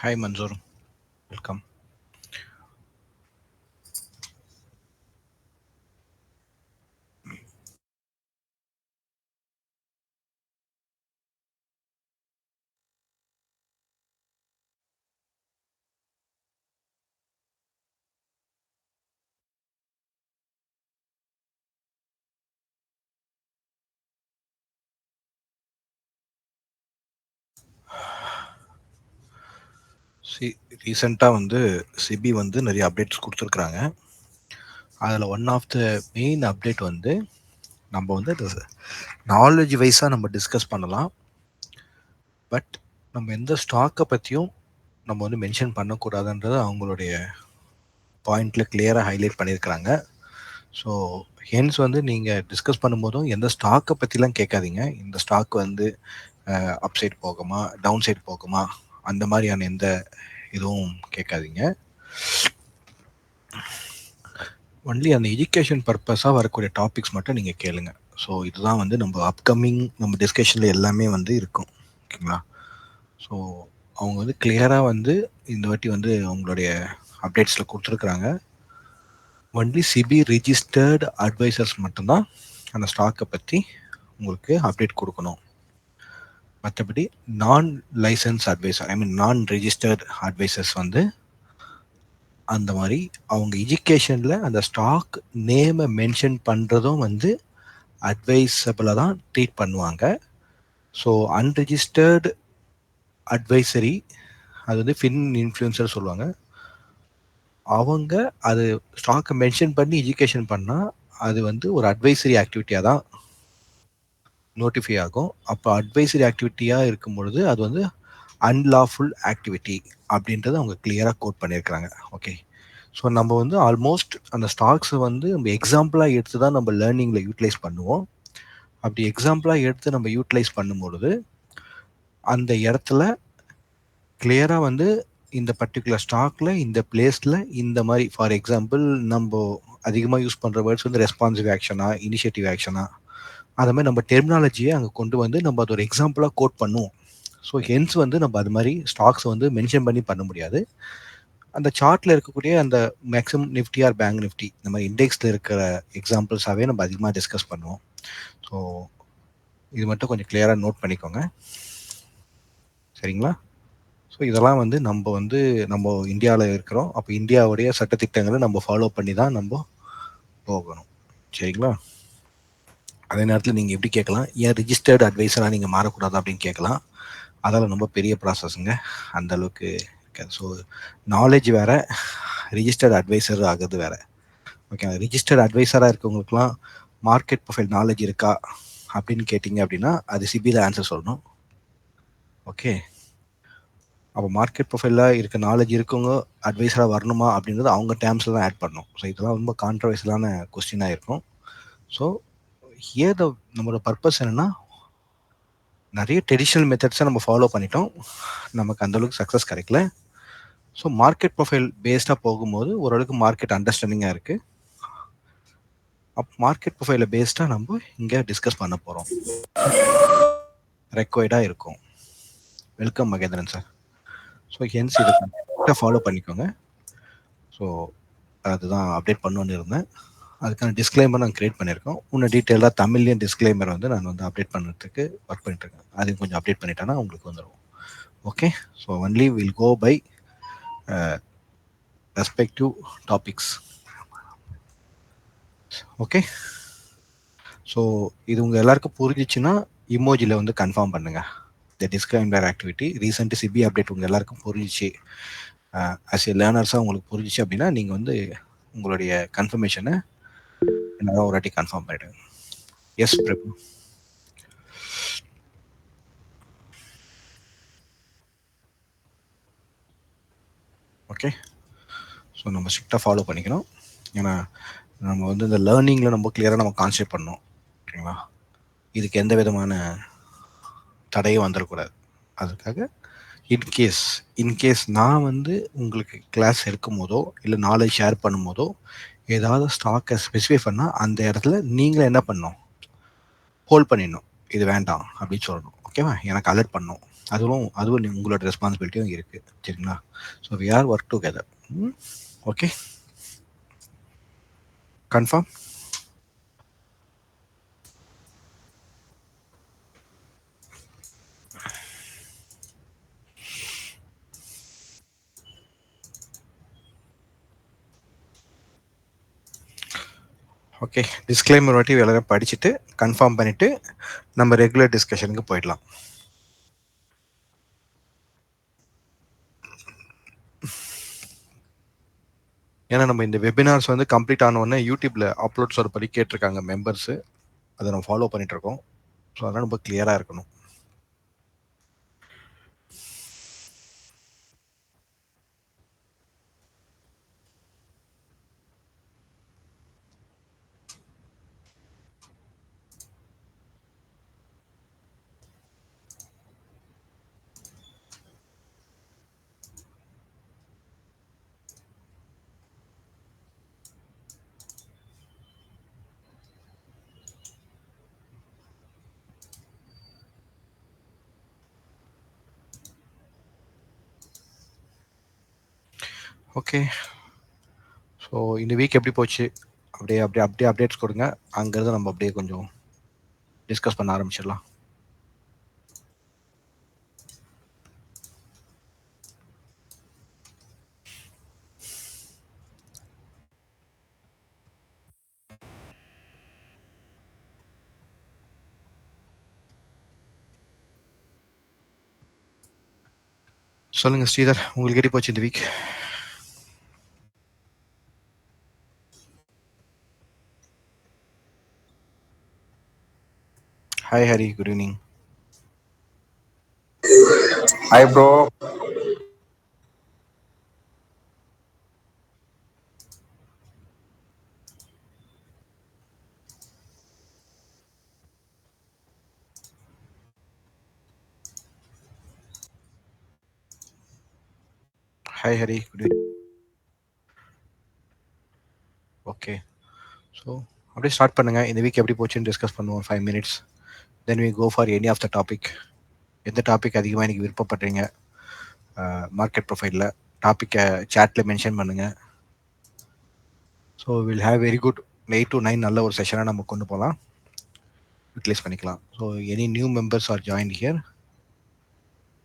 Hi Manzoor, welcome. ரீசெண்டாக வந்து CP வந்து நிறைய அப்டேட்ஸ் கொடுத்துருக்குறாங்க. அதில் one of the main update வந்து நம்ம வந்து நாலேஜ் வைஸாக நம்ம டிஸ்கஸ் பண்ணலாம். பட் நம்ம எந்த ஸ்டாக்கை பற்றியும் நம்ம வந்து மென்ஷன் பண்ணக்கூடாதுன்றது அவங்களுடைய பாயிண்டில் கிளியராக ஹைலைட் பண்ணியிருக்கிறாங்க. ஸோ ஹென்ஸ் வந்து நீங்கள் டிஸ்கஸ் பண்ணும்போதும் எந்த ஸ்டாக்கை பற்றிலாம் கேட்காதீங்க. இந்த ஸ்டாக் வந்து அப்சைட் போகுமா, டவுன் சைட் போகுமா, அந்த மாதிரியான எந்த இதுவும் கேட்காதீங்க. ஒன்லி அந்த எஜுகேஷன் பர்பஸாக வரக்கூடிய டாபிக்ஸ் மட்டும் நீங்கள் கேளுங்க. ஸோ இதுதான் வந்து நம்ம அப்கமிங் நம்ம டிஸ்கஷனில் எல்லாமே வந்து இருக்கும். ஓகேங்களா? ஸோ அவங்க வந்து கிளியராக வந்து இந்த வாட்டி வந்து அவங்களுடைய அப்டேட்ஸில் கொடுத்துருக்குறாங்க. ஒன்லி சிபி ரிஜிஸ்டர்டு அட்வைசர்ஸ் மட்டும்தான் அந்த ஸ்டாக்கை பற்றி உங்களுக்கு அப்டேட் கொடுக்கணும். மற்றபடி நான் லைசன்ஸ் அட்வைசர், ஐ மீன் நான் ரெஜிஸ்டர்ட் அட்வைசர்ஸ் வந்து அந்த மாதிரி அவங்க எஜுகேஷனில் அந்த ஸ்டாக் நேமை மென்ஷன் பண்ணுறதும் வந்து அட்வைசபிளாக தான் ட்ரீட் பண்ணுவாங்க. ஸோ அன்ரெஜிஸ்டர்டு அட்வைசரி, அது வந்து ஃபின் இன்ஃப்ளூயன்சர் சொல்லுவாங்க. அவங்க அது ஸ்டாக்கை மென்ஷன் பண்ணி எஜுகேஷன் பண்ணால் அது வந்து ஒரு அட்வைசரி ஆக்டிவிட்டியாக தான் நோட்டிஃபை ஆகும். அப்போ அட்வைசரி ஆக்டிவிட்டியாக இருக்கும் பொழுது அது வந்து அன்லாஃபுல் ஆக்டிவிட்டி அப்படின்றத அவங்க கிளியராக கோட் பண்ணியிருக்கிறாங்க. ஓகே, ஸோ நம்ம வந்து ஆல்மோஸ்ட் அந்த ஸ்டாக்ஸை வந்து நம்ம எக்ஸாம்பிளாக எடுத்து தான் நம்ம லேர்னிங்கில் யூட்டிலைஸ் பண்ணுவோம். அப்படி எக்ஸாம்பிளாக எடுத்து நம்ம யூட்டிலைஸ் பண்ணும்பொழுது அந்த இடத்துல கிளியராக வந்து இந்த பர்டிகுலர் ஸ்டாக்ல இந்த பிளேஸில் இந்த மாதிரி, ஃபார் எக்ஸாம்பிள் நம்ம அதிகமாக யூஸ் பண்ணுற வேர்ட்ஸ் வந்து ரெஸ்பான்சிவ் ஆக்ஷனா, இனிஷியேட்டிவ் ஆக்ஷனா, அந்த மாதிரி நம்ம டெர்மினாலஜியை அங்கே கொண்டு வந்து நம்ம அது ஒரு எக்ஸாம்பிளாக கோட் பண்ணுவோம். ஸோ ஹென்ஸ் வந்து நம்ம அது மாதிரி ஸ்டாக்ஸ் வந்து மென்ஷன் பண்ணி பண்ண முடியாது. அந்த சார்ட்டில் இருக்கக்கூடிய அந்த maximum Nifty R bank Nifty இந்த மாதிரி இண்டெக்ஸில் இருக்கிற எக்ஸாம்பிள்ஸாகவே நம்ம அதிகமாக டிஸ்கஸ் பண்ணுவோம். ஸோ இது மட்டும் கொஞ்சம் கிளியராக நோட் பண்ணிக்கோங்க, சரிங்களா? ஸோ இதெல்லாம் வந்து நம்ம இந்தியாவில் இருக்கிறோம். அப்போ இந்தியாவுடைய சட்டத்திட்டங்களை நம்ம ஃபாலோ பண்ணி தான் நம்ம போகணும், சரிங்களா? அதே நேரத்தில் நீங்கள் எப்படி கேட்கலாம், ஏன் ரிஜிஸ்டர்டு அட்வைஸராக நீங்கள் மாறக்கூடாது அப்படின்னு கேட்கலாம். அதெல்லாம் ரொம்ப பெரிய ப்ராசஸ்ங்க, அந்த அளவுக்கு இருக்காது. ஸோ நாலேஜ் வேறு, ரிஜிஸ்டர்டு அட்வைசர் ஆகிறது வேறு. ஓகே, ரிஜிஸ்டர்ட் அட்வைசராக இருக்கவங்களுக்குலாம் மார்க்கெட் ப்ரொஃபைல் நாலேஜ் இருக்கா அப்படின்னு கேட்டிங்க அப்படின்னா அது சிபியில் ஆன்சர் சொல்லணும். ஓகே, அப்போ மார்க்கெட் ப்ரொஃபைலில் இருக்க நாலேஜ் இருக்கவங்க அட்வைஸராக வரணுமா அப்படின்றது அவங்க டேர்ம்ஸில் தான் ஆட் பண்ணணும். ஸோ இதெல்லாம் ரொம்ப கான்ட்ரவர்ஷியலான கொஸ்டினாக இருக்கும். ஸோ ஏதோ நம்மளோட பர்பஸ் என்னென்னா, நிறைய ட்ரெடிஷ்னல் மெத்தட்ஸை நம்ம ஃபாலோ பண்ணிட்டோம், நமக்கு அந்தளவுக்கு சக்ஸஸ் கிடைக்கல. ஸோ மார்க்கெட் ப்ரொஃபைல் பேஸ்டாக போகும்போது ஓரளவுக்கு மார்க்கெட் அண்டர்ஸ்டாண்டிங்காக இருக்குது. மார்க்கெட் ப்ரொஃபைலை பேஸ்டாக நம்ம இங்கே டிஸ்கஸ் பண்ண போகிறோம், ரெக்வயர்டாக இருக்கும். Welcome Mahendran sir. So hence இதை கரெக்டாக ஃபாலோ பண்ணிக்கோங்க. ஸோ அதுதான் அப்டேட் பண்ணணுன்னு இருந்தேன். அதுக்கான டிஸ்க்ளைமர் நான் க்ரியேட் பண்ணியிருக்கோம். இன்னும் டீட்டெயிலாக தமிழ்லேயும் டிஸ்க்ளைமர் வந்து நான் வந்து அப்டேட் பண்ணுறதுக்கு ஒர்க் பண்ணிட்டுருக்கேன். அதையும் கொஞ்சம் அப்டேட் பண்ணிட்டேன்னா உங்களுக்கு வந்துடும். Okay, so only will go by respective topics. Okay, so இது உங்கள் எல்லாருக்கும் புரிஞ்சிச்சுன்னா இமோஜியில் வந்து கன்ஃபார்ம் பண்ணுங்கள். The disclaimer activity recent SEBI update உங்கள் எல்லாருக்கும் புரிஞ்சிச்சு, ஆஸ் ஏ லேர்னர்ஸாக உங்களுக்கு புரிஞ்சிச்சு அப்படின்னா நீங்கள் வந்து உங்களுடைய கன்ஃபர்மேஷனை என்னால் ஒரு வாட்டி கன்ஃபார்ம் பண்ணிவிடுங்க. எஸ் பிரபு. ஓகே, ஸோ நம்ம ஸ்ட்ரிக்டாக ஃபாலோ பண்ணிக்கணும். ஏன்னா நம்ம வந்து இந்த லேர்னிங்கில் நம்ம கிளியராக நம்ம கான்சென்ட்ரேட் பண்ணணும், ஓகேங்களா? இதுக்கு எந்த விதமான தடையும் வந்துடக்கூடாது. அதுக்காக இன்கேஸ் நான் வந்து உங்களுக்கு கிளாஸ் எடுக்கும் போதோ இல்லை நாலேஜ் ஷேர் பண்ணும் போதோ ஏதாவது ஸ்டாக்கை ஸ்பெசிஃபை பண்ணால் அந்த இடத்துல நீங்களே என்ன பண்ணணும், ஹோல்ட் பண்ணிடணும், இது வேண்டாம் அப்படின்னு சொல்லணும். ஓகேவா? எனக்கு அலர்ட் பண்ணணும். அதுவும் உங்களோட ரெஸ்பான்சிபிலிட்டியும் இருக்கு. சரிங்களா? So we are work together. Okay, confirm. Okay, disclaimer வாட்டி எல்லாரும் படிச்சுட்டு கன்ஃபார்ம் பண்ணிட்டு நம்ம ரெகுலர் டிஸ்கஷனுக்கு போயிடலாம். ஏன்னா நம்ம இந்த வெபினார்ஸ் வந்து கம்ப்ளீட் ஆன உடனே யூடியூப்ல அப்லோட்ஸ் ஒரு படி கேட்டிருக்காங்க மெம்பர்ஸ். அதை நம்ம ஃபாலோ பண்ணிட்டு இருக்கோம். ஸோ அதெல்லாம் ரொம்ப கிளியரா இருக்கணும். ஓகே, ஸோ இந்த வீக் எப்படி போச்சு அப்படியே அப்டேட்ஸ் கொடுங்க. அங்கேருந்து நம்ம அப்படியே கொஞ்சம் டிஸ்கஸ் பண்ண ஆரம்பிச்சிடலாம். சொல்லுங்க ஸ்ரீதர், உங்களுக்கு எப்படி போச்சு இந்த week? Hi Hari, good evening. Hi bro. Hi Hari, good evening. Okay, so அப்படியே ஸ்டார்ட் பண்ணுங்க. இந்த வீக் எப்படி போச்சுன்னு டிஸ்கஸ் பண்ணுவோம் 5 minutes. Then we go for any of the topic. எந்த டாபிக் அதிகமாக எனக்கு விருப்பப்படுறீங்க மார்க்கெட் ப்ரொஃபைலில் டாப்பிக்கை சேட்டில் மென்ஷன் பண்ணுங்கள். So will have very good 8 to 9 நல்ல ஒரு செஷனாக நம்ம கொண்டு போகலாம், யூட்டிலைஸ் பண்ணிக்கலாம். So any new members are join here.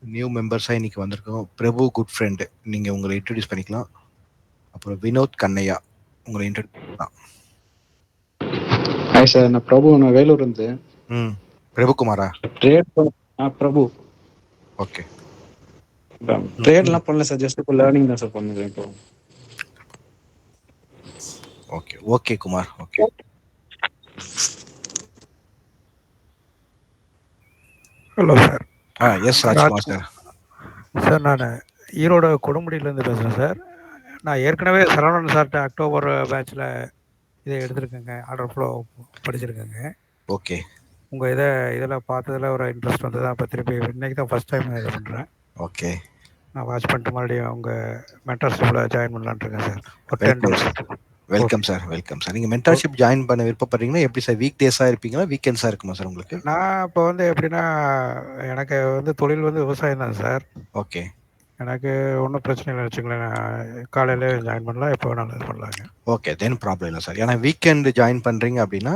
நியூ மெம்பர்ஸாக இன்னைக்கு வந்திருக்கோம். பிரபு குட் ஃப்ரெண்டு, நீங்கள் உங்களை இன்ட்ரடியூஸ் பண்ணிக்கலாம். அப்புறம் வினோத் கண்ணையா, உங்களை இன்ட்ரடியூஸ் பண்ணலாம். ஹாய் சார், நான் பிரபு, நான் வேலூர் இருந்து. பிரபுகுமாரா? பிரபு. ஓகே, ட்ரேட்லாம் பண்ணல சார், ஜஸ்ட் இப்போ லேர்னிங் தான் சார் பண்ணுறேன் இப்போ. Okay okay Kumar. Okay, hello sir. S Rajkumar sir. Sir நான் ஈரோடு கொடுமுடியிலேருந்து பேசுகிறேன் சார். நான் ஏற்கனவே சரவணன் சார்கிட்ட அக்டோபர் பேட்சில் இதை எடுத்திருக்கேங்க, ஆர்டர் ஃப்ளோ படிச்சிருக்கேங்க. ஓகே, உங்கள் இதில் பார்த்ததில் ஒரு இன்ட்ரெஸ்ட் வந்து தான் இப்போ திருப்பி இன்றைக்கி தான் ஃபஸ்ட் டைம் இதை பண்ணுறேன். ஓகே, நான் வாட்ச் பண்ணிட்டு மறுபடியும் உங்கள் மென்டர்ஷிப்பில் ஜாயின் பண்ணலான்னு இருக்கேன் சார். ஒரு 10 days. Welcome sir, welcome sir. நீங்கள் மென்டர்ஷிப் ஜாயின் பண்ண விருப்பப்படுறீங்கன்னா எப்படி சார், வீக் டேஸாக இருப்பீங்களா, வீக்கெண்ட்ஸாக இருக்குமா சார் உங்களுக்கு? நான் இப்போ வந்து எப்படின்னா, எனக்கு வந்து தொழில் வந்து விவசாயம் தான் சார். ஓகே, எனக்கு ஒன்றும் பிரச்சனை இல்லை வச்சுங்களேன். நான் காலையில் ஜாயின் பண்ணலாம், எப்போ வேணாலும் இது பண்ணலாங்க. ஓகே, தென் ப்ராப்ளம் இல்லை சார். ஏன்னா வீக்கெண்ட் ஜாயின் பண்ணுறீங்க அப்படின்னா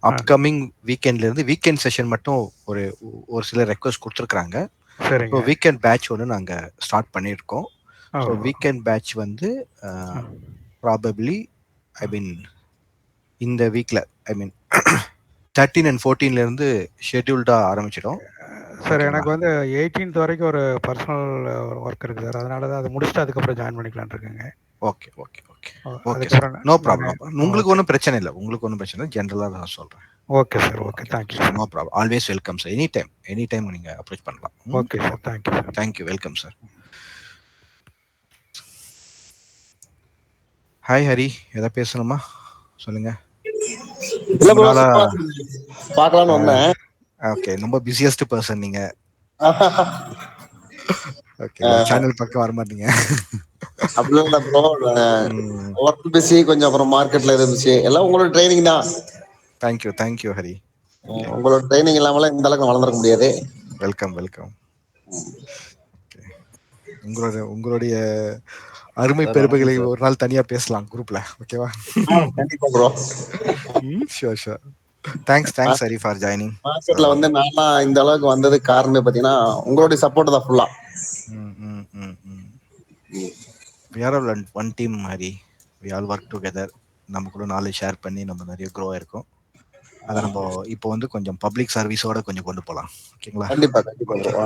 அப்கமிங் வீக்கெண்ட்லேருந்து வீக்கெண்ட் செஷன் மட்டும் ஒரு சில ரெக்வஸ்ட் கொடுத்துருக்குறாங்க. சரிங்க. வீக்கெண்ட் பேட்ச் ஒன்று நாங்கள் ஸ்டார்ட் பண்ணியிருக்கோம். ஸோ வீக்கெண்ட் பேட்ச் வந்து ப்ராபப்ளி இந்த வீக்கில் 13 and 14 ஷெட்யூல்டாக ஆரம்பிச்சிடும் சார். எனக்கு வந்து 18th வரைக்கும் ஒரு பர்சனல் ஒர்க் இருக்குது சார், அதனால தான் அதை முடிச்சுட்டு அதுக்கப்புறம் ஜாயின் பண்ணிக்கலான் இருக்கேங்க. Okay okay okay okay sir, no problem. உங்களுக்கு ஒன்றும் பிரச்சனை இல்லை, ஜென்ரலாக நான் சொல்கிறேன். Okay sir, okay, thank you. No problem, always welcome sir. Any time நீங்கள் அப்ரோச் பண்ணலாம். Okay sir, thank you. Thank you, welcome sir. Hi Hari, எதாவது பேசணுமா சொல்லுங்க. பார்க்கலாம்னு வந்தேன். ஓகே, ரொம்ப பிஸியஸ்ட் பர்சன் நீங்க. ஓகே, சேனல் பக்கம் வர மாட்டீங்க. அப்படிலாம் இல்ல ப்ரோ, ஒர்க் பிஸி, கொஞ்சம் அப்புறம் மார்க்கெட்ல இது பிஸி. எல்லாம் உங்களோட ட்ரைனிங் தான். தேங்க்யூ ஹரி. உங்களோட ட்ரைனிங் இல்லாமல இந்த அளவுக்கு வளர்ந்துருக்க முடியாது. Welcome welcome. உங்களுடைய அருமை பெருமைகளை ஒரு நாள் தனியா பேசலாம் குரூப்ல. ஓகேவா? கண்டிப்பா bro. Sure sure. Thanks Hari for joining. மார்க்கெட்ல வந்து நான்லாம் இந்த அளவுக்கு வந்ததுக்கு காரணமே பாத்தீங்கன்னா உங்களுடைய சப்போர்ட் தான் ஃபுல்லா. We are all one team Hari. We all work together. நம்ம கூட நாலேஜ் ஷேர் பண்ணி நம்ம நிறைய க்ரோ ஆயிருக்கோம். அதை நம்ம இப்போ வந்து கொஞ்சம் பப்ளிக் சர்வீஸோட கொஞ்சம் கொண்டு போகலாம். ஓகேங்களா? கண்டிப்பா கண்டிப்பா ப்ரோ.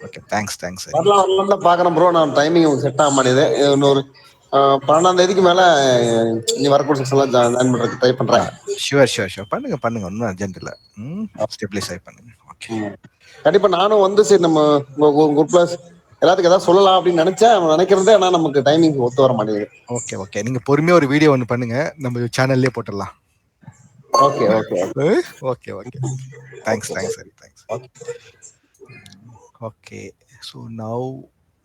ஓகே தேங்க்ஸ் வரலாம் தான் பாக்குறேன் ப்ரோ. நான் டைமிங் செட் ஆக மாட்டேது. இன்னொரு 12ஆம் தேதிக்கு மேல நீ வரக்கூடிய செக்ஷன்லாம் ஜாயின் பண்றதுக்கு ட்ரை பண்றேன். ஷூர் பண்ணுங்க ஒன்றும் அர்ஜென்ட் இல்லை. ஸ்டெபிலைஸ் ஆகி பண்ணுங்க. ஓகே கண்டிப்பா நானும் வந்து சரி நம்ம குரூப்ல எல்லாத்துக்கும் ஏதாவது சொல்லலாம் அப்படின்னு நினைக்கிறதே. ஆனா நமக்கு டைமிங் ஒத்து வர மாட்டேங்குது. ஓகே நீங்க பொறுமையா ஒரு வீடியோ ஒன்று பண்ணுங்க, நம்ம சேனல்லே போட்டுடலாம். Okay thanks Hari. Okay so now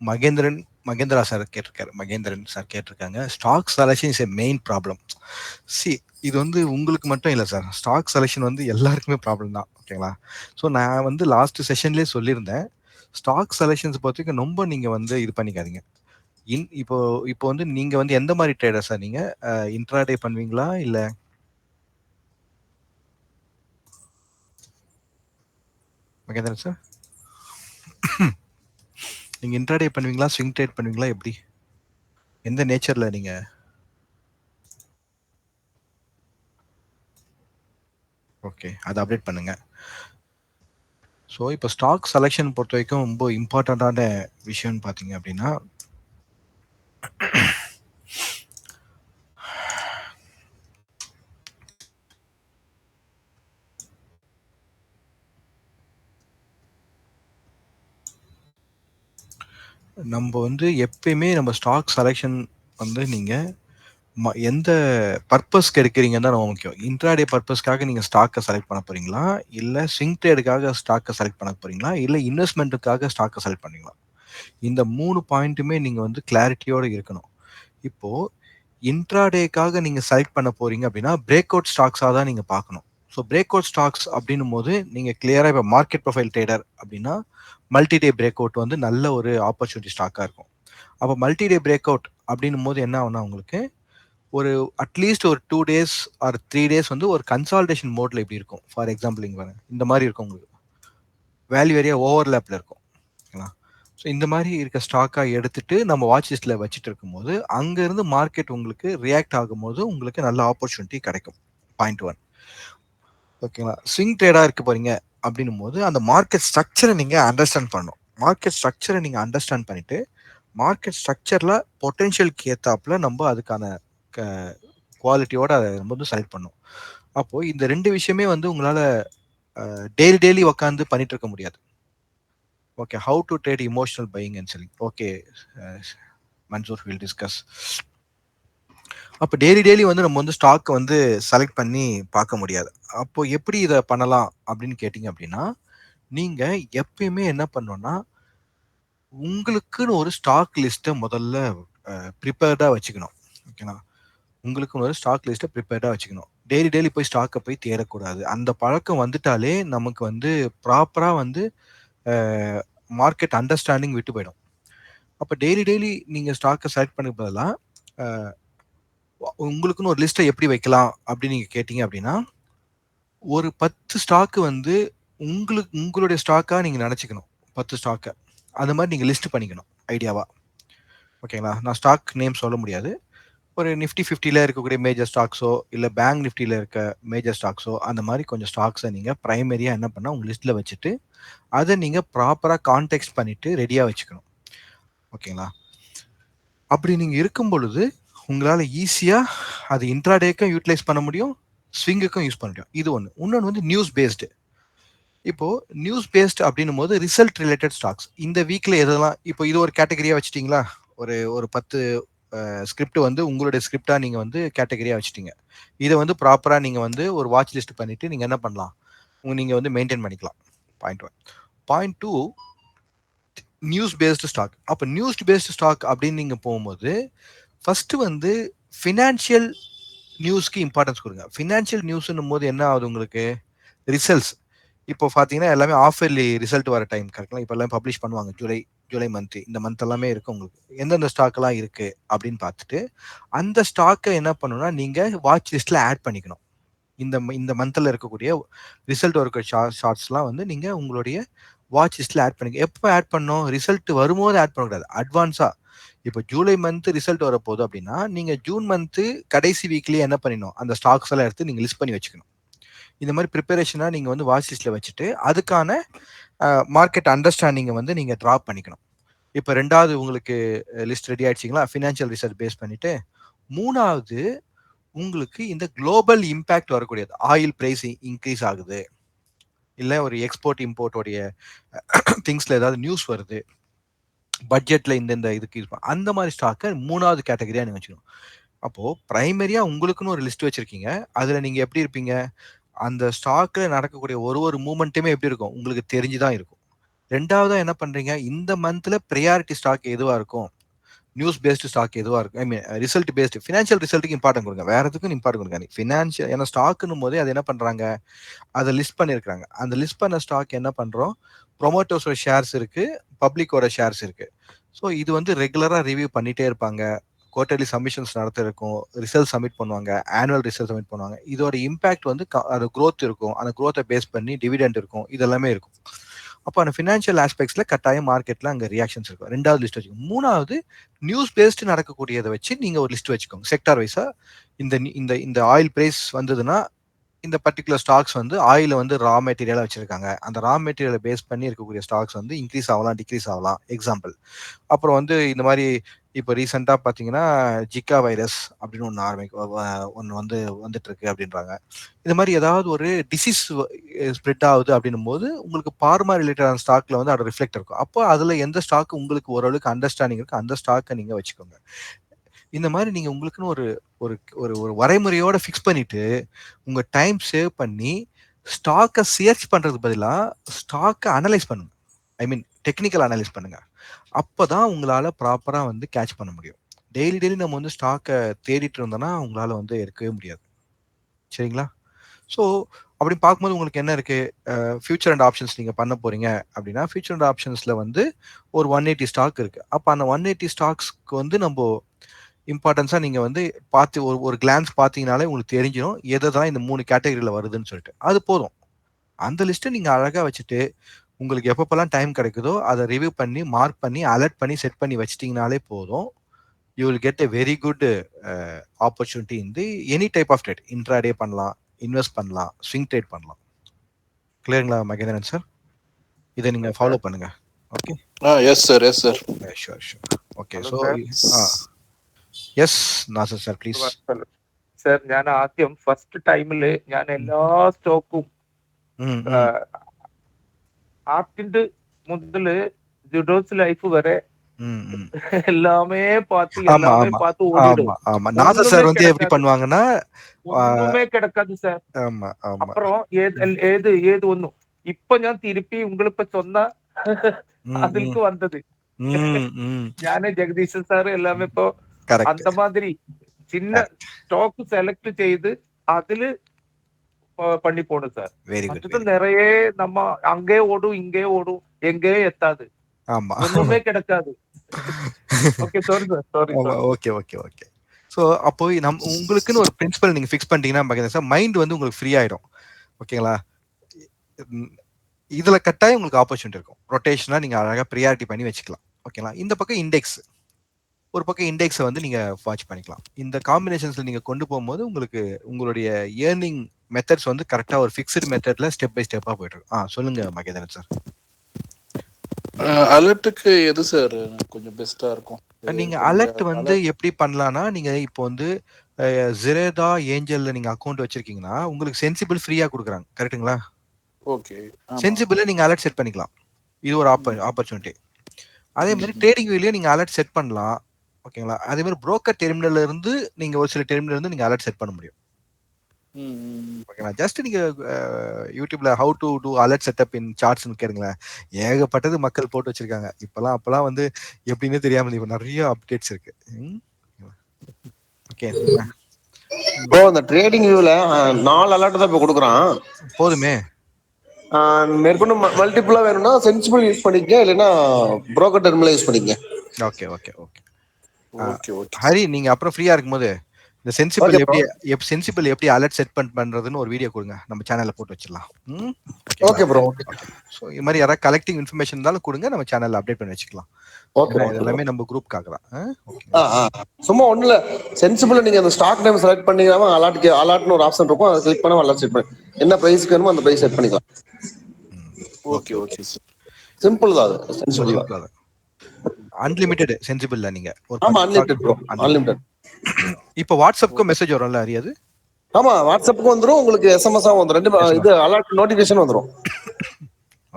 Mahendra sir கேட்டிருக்காங்க. Stock selection is a main problem. இது வந்து உங்களுக்கு மட்டும் இல்லை சார், ஸ்டாக் செலக்ஷன் வந்து எல்லாருக்குமே ப்ராப்ளம் தான். ஓகேங்களா? ஸோ நான் வந்து லாஸ்ட் செஷன்லேயே சொல்லியிருந்தேன், ஸ்டாக் செலக்ஷன்ஸ் பொறுத்தவரைக்கும் ரொம்ப நீங்கள் வந்து இது பண்ணிக்காதீங்க. இப்போ வந்து நீங்கள் வந்து எந்த மாதிரி ட்ரேடர் சார்? நீங்கள் இன்ட்ராடே பண்ணுவீங்களா இல்லை மகேந்திரன் சார்? நீங்கள் இன்ட்ராடே பண்ணுவீங்களா, ஸ்விங் ட்ரேட் பண்ணுவீங்களா, எப்படி எந்த நேச்சரில் நீங்கள்? ஓகே அதை அப்டேட் பண்ணுங்க. ஸோ இப்போ ஸ்டாக் செலெக்ஷன் பொறுத்த வரைக்கும் ரொம்ப இம்பார்ட்டண்ட்டான விஷயம்னு பார்த்தீங்க அப்படின்னா, நம்ம வந்து எப்பயுமே நம்ம ஸ்டாக் செலெக்ஷன் வந்து நீங்கள் எந்த பர்பஸ்க்கு எடுக்கிறீங்கன்னு தான் ரொம்ப முக்கியம். இன்ட்ராடே பர்பஸ்க்காக நீங்கள் ஸ்டாக்கை செலக்ட் பண்ண போறீங்களா, இல்லை ஸ்விங் ட்ரேடுக்காக ஸ்டாக்கை செலக்ட் பண்ண போறீங்களா, இல்லை இன்வெஸ்ட்மெண்ட்டுக்காக ஸ்டாக்கை செலக்ட் பண்ணீங்களா? இந்த 3 பாயிண்ட்டுமே நீங்கள் வந்து கிளாரிட்டியோடு இருக்கணும். இப்போ இன்ட்ராடேக்காக நீங்கள் செலக்ட் பண்ண போறீங்க அப்படின்னா பிரேக் அவுட் ஸ்டாக்ஸாக தான் நீங்கள் பார்க்கணும். ஸோ பிரேக் அவுட் ஸ்டாக்ஸ் அப்படின்னும் போது நீங்கள் கிளியராக இப்போ மார்க்கெட் ப்ரொஃபைல் ட்ரேடர் அப்படின்னா மல்டி டே பிரேக் அவுட் வந்து நல்ல ஒரு ஆப்பர்ச்சுனிட்டி ஸ்டாக்காக இருக்கும். அப்போ மல்டி டே பிரேக் அவுட் அப்படின்னும் போது என்ன ஆகுனா உங்களுக்கு ஒரு அட்லீஸ்ட் ஒரு 2 days ஆர் 3 days வந்து ஒரு கன்சால்டேஷன் மோட்ல இப்படி இருக்கும். ஃபார் எக்ஸாம்பிள் இங்கே இந்த மாதிரி இருக்கும், உங்களுக்கு வேல்யூ ஏரியா ஓவர்லேப்ல இருக்கும். ஓகேங்களா? ஸோ இந்த மாதிரி இருக்க ஸ்டாக்காக எடுத்துட்டு நம்ம வாட்ச் லிஸ்ட்டில் வச்சுட்டு இருக்கும்போது அங்கேருந்து மார்க்கெட் உங்களுக்கு ரியாக்ட் ஆகும்போது உங்களுக்கு நல்ல ஆப்பர்ச்சுனிட்டி கிடைக்கும். பாயிண்ட் 1. ஓகேங்களா? ஸ்விங் ட்ரேடாக இருக்க போறீங்க அப்படின்னும் போது அந்த மார்க்கெட் ஸ்ட்ரக்சரை நீங்கள் அண்டர்ஸ்டாண்ட் பண்ணணும். மார்க்கெட் ஸ்ட்ரக்சரை நீங்கள் அண்டர்ஸ்டாண்ட் பண்ணிட்டு மார்க்கெட் ஸ்ட்ரக்சரில் பொட்டென்ஷியலுக்கு ஏற்றாப்புல நம்ம அதுக்கான குவாலிட்டியோட அதை நம்ம வந்து செலக்ட் பண்ணும். அப்போது இந்த 2 விஷயமே வந்து உங்களால் டெய்லி உக்காந்து பண்ணிட்டு இருக்க முடியாது. Okay, how to trade emotional buying and selling. Okay Mansoor, will discuss. அப்போ டெய்லி வந்து நம்ம வந்து ஸ்டாக்கை வந்து செலக்ட் பண்ணி பார்க்க முடியாது. அப்போ எப்படி இதை பண்ணலாம் அப்படின்னு கேட்டிங்க அப்படின்னா, நீங்கள் எப்பயுமே என்ன பண்ணணும்னா உங்களுக்குன்னு ஒரு ஸ்டாக் லிஸ்ட்டை முதல்ல ப்ரிப்பேர்டாக வச்சுக்கணும். ஓகேங்களா? உங்களுக்குன்னு ஒரு ஸ்டாக் லிஸ்ட்டை ப்ரிப்பேர்டாக வச்சுக்கணும். டெய்லி போய் ஸ்டாக்கை போய் தேடக்கூடாது. அந்த பழக்கம் வந்துட்டாலே நமக்கு வந்து ப்ராப்பராக வந்து மார்க்கெட் அண்டர்ஸ்டாண்டிங் விட்டு போயிடும். அப்போ டெய்லி நீங்கள் ஸ்டாக்கை செலக்ட் பண்ண பதிலாக உங்களுக்குன்னு ஒரு லிஸ்ட்டை எப்படி வைக்கலாம் அப்படின்னு நீங்கள் கேட்டிங்க அப்படின்னா, ஒரு 10 ஸ்டாக்கு வந்து உங்களுடைய ஸ்டாக்காக நீங்கள் நினச்சிக்கணும். 10 ஸ்டாக்கை அந்த மாதிரி நீங்கள் லிஸ்ட் பண்ணிக்கணும் ஐடியாவா. ஓகேங்களா? நான் ஸ்டாக் நேம் சொல்ல முடியாது. ஒரு நிஃப்டி 50ல இருக்கக்கூடிய மேஜர் ஸ்டாக்ஸோ இல்லை பேங்க் நிஃப்டியில் இருக்க மேஜர் ஸ்டாக்ஸோ அந்த மாதிரி கொஞ்சம் ஸ்டாக்ஸை நீங்கள் ப்ரைமரியாக என்ன பண்ணால் உங்கள் லிஸ்ட்டில் வச்சுட்டு அதை நீங்கள் ப்ராப்பராக கான்டெக்ஸ்ட் பண்ணிவிட்டு ரெடியாக வச்சுக்கணும். ஓகேங்களா? அப்படி நீங்கள் இருக்கும் பொழுது உங்களால் ஈஸியாக அது இன்ட்ராடேக்கும் யூட்டிலைஸ் பண்ண முடியும், ஸ்விங்குக்கும் யூஸ் பண்ண முடியும். இது ஒன்று. இன்னொன்று வந்து நியூஸ் பேஸ்டு. இப்போது நியூஸ் பேஸ்டு அப்படின்னும் போது ரிசல்ட் ரிலேட்டட் ஸ்டாக்ஸ் இந்த வீக்கில் எதெல்லாம், இப்போ இது ஒரு கேட்டகரியாக வச்சுட்டிங்களா, ஒரு 10 ஸ்கிரிப்ட் வந்து உங்களுடைய ஸ்கிரிப்டாக நீங்கள் வந்து கேட்டகரியாக வச்சுட்டீங்க. இதை வந்து ப்ராப்பராக நீங்கள் வந்து ஒரு வாட்ச் லிஸ்ட் பண்ணிவிட்டு நீங்கள் என்ன பண்ணலாம், நீங்கள் வந்து மெயின்டைன் பண்ணிக்கலாம். Point 1. Point 2, news based stock. அப்போ நியூஸ் பேஸ்டு ஸ்டாக் அப்படின்னு நீங்கள் போகும்போது ஃபஸ்ட்டு வந்து ஃபினான்ஷியல் நியூஸ்க்கு இம்பார்ட்டன்ஸ் கொடுங்க. ஃபினான்ஷியல் நியூஸ்ன்னும் போது என்ன ஆகுது உங்களுக்கு, ரிசல்ட்ஸ். இப்போ பார்த்தீங்கன்னா எல்லாமே ஆஃப் இயர்லி ரிசல்ட் வர டைம் கரெக்டாக. இப்போ எல்லாம் பப்ளிஷ் பண்ணுவாங்க ஜூலை மந்த். இந்த மந்த் எல்லாமே இருக்கு உங்களுக்கு. எந்தெந்த ஸ்டாக்லாம் இருக்கு அப்படின்னு பார்த்துட்டு அந்த ஸ்டாக்கை என்ன பண்ணணும்னா நீங்க வாட்ச் லிஸ்ட்ல ஆட் பண்ணிக்கணும். இந்த மந்த்ல இருக்கக்கூடிய ரிசல்ட் வரக்கூடிய ஷார்ட்ஸ்லாம் வந்து நீங்க உங்களுடைய வாட்ச் லிஸ்ட்ல ஆட் பண்ணிக்க. எப்போ ஆட் பண்ணணும்? ரிசல்ட் வரும்போது ஆட் பண்ணக்கூடாது, அட்வான்ஸா. இப்போ ஜூலை மந்த் ரிசல்ட் வரப்போகுது அப்படின்னா நீங்க ஜூன் மந்த் கடைசி வீக்லயே என்ன பண்ணிடணும், அந்த ஸ்டாக்ஸ் எல்லாம் எடுத்து நீங்க லிஸ்ட் பண்ணி வச்சுக்கணும். இந்த மாதிரி ப்ரிப்பரேஷனாக நீங்கள் வந்து வாட்ச் லிஸ்ட்டில் வச்சுட்டு அதுக்கான மார்க்கெட் அண்டர்ஸ்டாண்டிங்கை வந்து நீங்கள் ட்ராப் பண்ணிக்கணும். இப்போ 2வது உங்களுக்கு லிஸ்ட் ரெடி ஆயிடுச்சிங்களா, ஃபினான்ஷியல் ரிசர்ச் பேஸ் பண்ணிட்டு. 3வது உங்களுக்கு இந்த குளோபல் இம்பேக்ட் வரக்கூடியது, ஆயில் பிரைஸ் இன்க்ரீஸ் ஆகுது, இல்லை ஒரு எக்ஸ்போர்ட் இம்போர்ட்டோடைய திங்ஸில் ஏதாவது நியூஸ் வருது, பட்ஜெட்டில் இந்த இதுக்கு அந்த மாதிரி ஸ்டாக்கை 3வது கேட்டகரியாக நீங்கள் வச்சுக்கணும். அப்போது ப்ரைமரியாக உங்களுக்குன்னு ஒரு லிஸ்ட் வச்சுருக்கீங்க. அதில் நீங்கள் எப்படி இருப்பீங்க, அந்த ஸ்டாக்ல நடக்கக்கூடிய ஒரு மூமெண்ட்டுமே எப்படி இருக்கும் உங்களுக்கு தெரிஞ்சுதான் இருக்கும். 2வதா என்ன பண்றீங்க, இந்த மந்த்ல ப்ரையாரிட்டி ஸ்டாக் எதுவா இருக்கும், நியூஸ் பேஸ்டு ஸ்டாக் எதுவா இருக்கும், ஐ மீன் ரிசல்ட் பேஸ்டு. ஃபினான்ஷியல் ரிசல்ட்டுக்கு இம்பார்ட்டன் கொடுங்க, வேற எதுக்கும் இம்பார்ட்டன் கொடுங்க. ஃபினான்ஷியல் ஏன்னா ஸ்டாக்குன்னு போதே அது என்ன பண்றாங்க, அதை லிஸ்ட் பண்ணியிருக்காங்க. அந்த லிஸ்ட் பண்ண ஸ்டாக் என்ன பண்றோம், ப்ரொமோட்டர்ஸோட ஷேர்ஸ் இருக்கு, பப்ளிக்கோட ஷேர்ஸ் இருக்கு. ஸோ இது வந்து ரெகுலரா ரிவ்யூ பண்ணிட்டே இருப்பாங்க. குவார்டர்லி சப்மிஷன்ஸ் நடத்த இருக்கும், ரிசல்ட் சப்மிட் பண்ணுவாங்க, ஆனுவல் ரிசல்ட் சப்மிட் பண்ணுவாங்க. இதோட இம்பாக்ட் வந்து அது க்ரோத் இருக்கும், அந்த க்ரோத்தை பேஸ் பண்ணி டிவிடெண்ட் இருக்கும், இதெல்லாமே இருக்கும். அப்போ அந்த ஃபினான்ஷியல் ஆஸ்பெக்ட்ஸ்ல கட்டாயம் மார்க்கெட்ல அங்கே ரியாக்ஷன்ஸ் இருக்கும். 2வது லிஸ்ட் வச்சுக்கோங்க. 3வது நியூஸ் பேஸ்டு நடக்கக்கூடியதை வச்சு நீங்க ஒரு லிஸ்ட் வச்சுக்கோங்க செக்டார் வைஸா. இந்த ஆயில் பிரைஸ் வந்ததுன்னா இந்த பர்டிகுலர் ஸ்டாக்ஸ் வந்து ஆயில வந்து ரா மெட்டீரியலா வச்சிருக்காங்க, அந்த ரா மெட்டீரியலை பேஸ் பண்ணி இருக்கக்கூடிய ஸ்டாக்ஸ் வந்து இன்க்ரீஸ் ஆகலாம், டிக்ரீஸ் ஆகலாம், எக்ஸாம்பிள். அப்புறம் வந்து இந்த மாதிரி இப்போ ரீசெண்டாக பார்த்தீங்கன்னா ஜிகா வைரஸ் அப்படின்னு ஒன்று வந்துட்டு இருக்கு அப்படின்றாங்க. இந்த மாதிரி ஏதாவது ஒரு டிசீஸ் ஸ்ப்ரெட் ஆகுது அப்படின்னும் போது உங்களுக்கு பார்மா ரிலேட்டடான ஸ்டாக்ல வந்து அதோட ரிஃப்ளெக்ட் இருக்கும். அப்போ அதில் எந்த ஸ்டாக் உங்களுக்கு ஓரளவுக்கு அண்டர்ஸ்டாண்டிங் இருக்கு அந்த ஸ்டாக்கை நீங்கள் வச்சுக்கோங்க. இந்த மாதிரி நீங்கள் உங்களுக்குன்னு ஒரு ஒரு ஒரு வரைமுறையோட ஃபிக்ஸ் பண்ணிட்டு உங்க டைம் சேவ் பண்ணி ஸ்டாக்கை சர்ச் பண்றது பதிலாக ஸ்டாக்கை அனலைஸ் பண்ணுங்க. ஐ மீன் டெக்னிக்கல் அனலைஸ் பண்ணுங்க. அப்போதான் உங்களால ப்ராப்பரா வந்து கேட்ச் பண்ண முடியும். டெய்லி நம்ம வந்து ஸ்டாக்கை தேடிட்டு இருந்தோம்னா உங்களால வந்து எடுக்கவே முடியாது. சரிங்களா? ஸோ அப்படி பார்க்கும்போது உங்களுக்கு என்ன இருக்கு, ஃபியூச்சர் அண்ட் ஆப்ஷன்ஸ் நீங்க பண்ண போறீங்க அப்படின்னா ஃபியூச்சர் அண்ட் ஆப்ஷன்ஸ்ல வந்து ஒரு 180 ஸ்டாக் இருக்கு. அப்போ அந்த 180 ஸ்டாக்ஸ்க்கு வந்து நம்ம இம்பார்ட்டன்ஸா நீங்க வந்து பார்த்து ஒரு கிளான்ஸ் பார்த்தீங்கனாலே உங்களுக்கு தெரிஞ்சிடும் எதான் இந்த 3 கேட்டகரியில வருதுன்னு சொல்லிட்டு. அது போதும். அந்த லிஸ்ட்டை நீங்க அழகா வச்சுட்டு உங்களுக்கு எப்பப்பெல்லாம் டைம் கிடைக்குதோ அதை ரிவ்யூ பண்ணி மார்க் பண்ணி அலர்ட் பண்ணி செட் பண்ணி வச்சிட்டிங்கனாலே போதும். You will get a very good opportunity in the any type of trade. Intraday பண்ணலாம், இன்வெஸ்ட் பண்ணலாம், ஸ்விங் ட்ரேட் பண்ணலாம். கிளியருங்களா மகேந்திரன் சார்? இதை நீங்க ஃபாலோ பண்ணுங்க. Okay. Yes sir, yes sir. Sure. Okay. So yes Nasar sir please. Sir ഞാൻ ആദ്യം first ടൈമില് ഞാൻ എല്ലാ സ്റ്റോക്കും ஆப்டிண்டு முதல்ல ஜுடோஸ் லைஃப் வரை எல்லாமே பார்த்து ஓடிடும். ஆமா நாசர் சார் வந்து எப்படி பண்ணுவாங்கன்னா ஒண்ணுமே கிடைக்காது சார். ஆமா ஆமா. அப்புறம் ஏது ஒண்ணும் இப்ப ഞാൻ തിരുപ്പി உங்களுக்கு சொன்னா அதுக்கு வந்தது. ഞാന് ജഗദീശൻ സാർ எல்லாமே இப்போ அந்த மாதிரி சின்ன ஸ்டாக் செலக்ட் செய்து அதில் பண்ணி போடும் சார். மற்றது நிறைய நம்ம அங்கே ஓடும் இங்கே ஓடும் எங்கே எத்தாது. ஆமா ஒண்ணுமே கிடைக்காது. Okay sorry sir, sorry. Okay okay okay. So அப்போ உங்களுக்குன்னு ஒரு பிரின்சிபல் நீங்க ஃபிக்ஸ் பண்ணிட்டீங்கன்னா சார் மைண்ட் வந்து உங்களுக்கு ஃப்ரீ ஆயிடும். ஓகேங்களா? இதுல கட்டாயம் உங்களுக்கு ஆப்பர்ச்சுனிட்டி இருக்கும். ரொட்டேஷனா நீங்க அழகா ப்ரியாரிட்டி பண்ணி வச்சுக்கலாம். ஓகேங்களா? இந்த பக்கம் இண்டெக்ஸ், ஒரு பக்கம் இண்டெக்ஸை வந்து நீங்க வாட்ச் பண்ணிக்கலாம். இந்த காம்பினேஷன்ஸ்ல நீங்க கொண்டு போகும்போது உங்களுக்கு உங்களுடைய ஏர்னிங் மெத்தட்ஸ் வந்து கரெக்டா ஒரு ஃபிக்ஸ்டு மெத்தட்ல ஸ்டெப் பை ஸ்டெப்பா போயிட்டு இருக்கு. சொல்லுங்க மகேந்திரன் சார். அலர்ட்டுக்கு எது சார் கொஞ்சம் பெஸ்டா இருக்கும்? நீங்க அலர்ட் வந்து எப்படி பண்ணலாம்னா நீங்க இப்போ வந்து ஜிரேதா ஏஞ்சல்ல நீங்க அக்கௌண்ட் வச்சிருக்கீங்கன்னா உங்களுக்கு சென்சிபிள் ஃப்ரீயா கொடுக்குறாங்க. கரெக்ட்டுங்களா? ஓகே. சென்சிபிள்ல நீங்க அலர்ட் செட் பண்ணிக்கலாம். இது ஒரு ஆப்பர்ச்சுனிட்டி. அதே மாதிரி ட்ரேடிங் வியூலயும் நீங்க அலர்ட் செட் பண்ணலாம். ஓகேங்களா? அதே மாதிரி புரோக்கர் டெர்மினல்ல இருந்து நீங்க ஒரு சில டெர்மினல் இருந்து நீங்க அலர்ட் செட் பண்ண முடியும். ஓகேங்களா? ஜஸ்ட் நீங்க யூடியூப்ல how to do alert setup in சார்ட்ஸ்னு கேளுங்களேன். ஏகப்பட்டது மக்கள் போட்டு வச்சிருக்காங்க. அப்பெல்லாம் வந்து எப்படின்னே தெரியாம இப்ப நிறைய அப்டேட்ஸ் இருக்கு. ஓகே. இப்போ அந்த ட்ரேடிங் வியூல 4 அலர்ட் தான் இப்ப கொடுக்குறான். போதுமே. மேற்கொண்டு மல்டிபிளா வேணும்னா சென்சிபிள் யூஸ் பண்ணிக்கங்க, இல்லைன்னா புரோக்கர் டெர்மினல் யூஸ் பண்ணிக்கங்க. Okay okay okay okay okay Hari, நீங்க அப்புறம் ஃப்ரீயா இருக்கும்போது இந்த சென்சிபிள் ஓகே ப்ரோ. சென்சிபிள் எப்படி அலர்ட் செட் பண்றதுன்னு ஒரு வீடியோ கொடுங்க, நம்ம சேனல்ல போட்டு வச்சிடலாம். Okay bro. ஓகே ஸோ இது மாதிரி யாராவது கலெக்டிங் இன்ஃபர்மேஷன் இருந்தாலும் கொடுங்க, நம்ம சேனல்ல அப்டேட் பண்ணி வச்சுக்கலாம். ஓகே. இது எல்லாமே நம்ம குரூப்காக தான். சும்மா ஒண்ணு இல்ல, சென்சிபிள் நீங்க அந்த ஸ்டாக் நேம் செலக்ட் பண்ணீங்கன்னா அலாட்னு ஒரு ஆப்ஷன் இருக்கும், அதை கிளிக் பண்ணா அலாட் செட் பண்ணி என்ன பிரைஸ்க்கு வேணுமோ அந்த பிரைஸ் செட் பண்ணிக்கலாம். Okay okay sir. சிம்பிள் தான் அது. சென்சிபிள் தான். அன்லிமிட்டெட் சென்சிபிள்ல நீங்க ஆமா, அன்லிமிட்டட் ப்ரோ. அன்லிமிட்டட். இப்போ வாட்ஸ்அப்க்கு மெசேஜ் வரும்ல ஹரி, அது ஆமா, வாட்ஸ்அப்புக்கு வந்துரும், உங்களுக்கு SMS வந்துரும், ரெண்டு இது அலர்ட் நோட்டிஃபிகேஷன் வந்துரும்.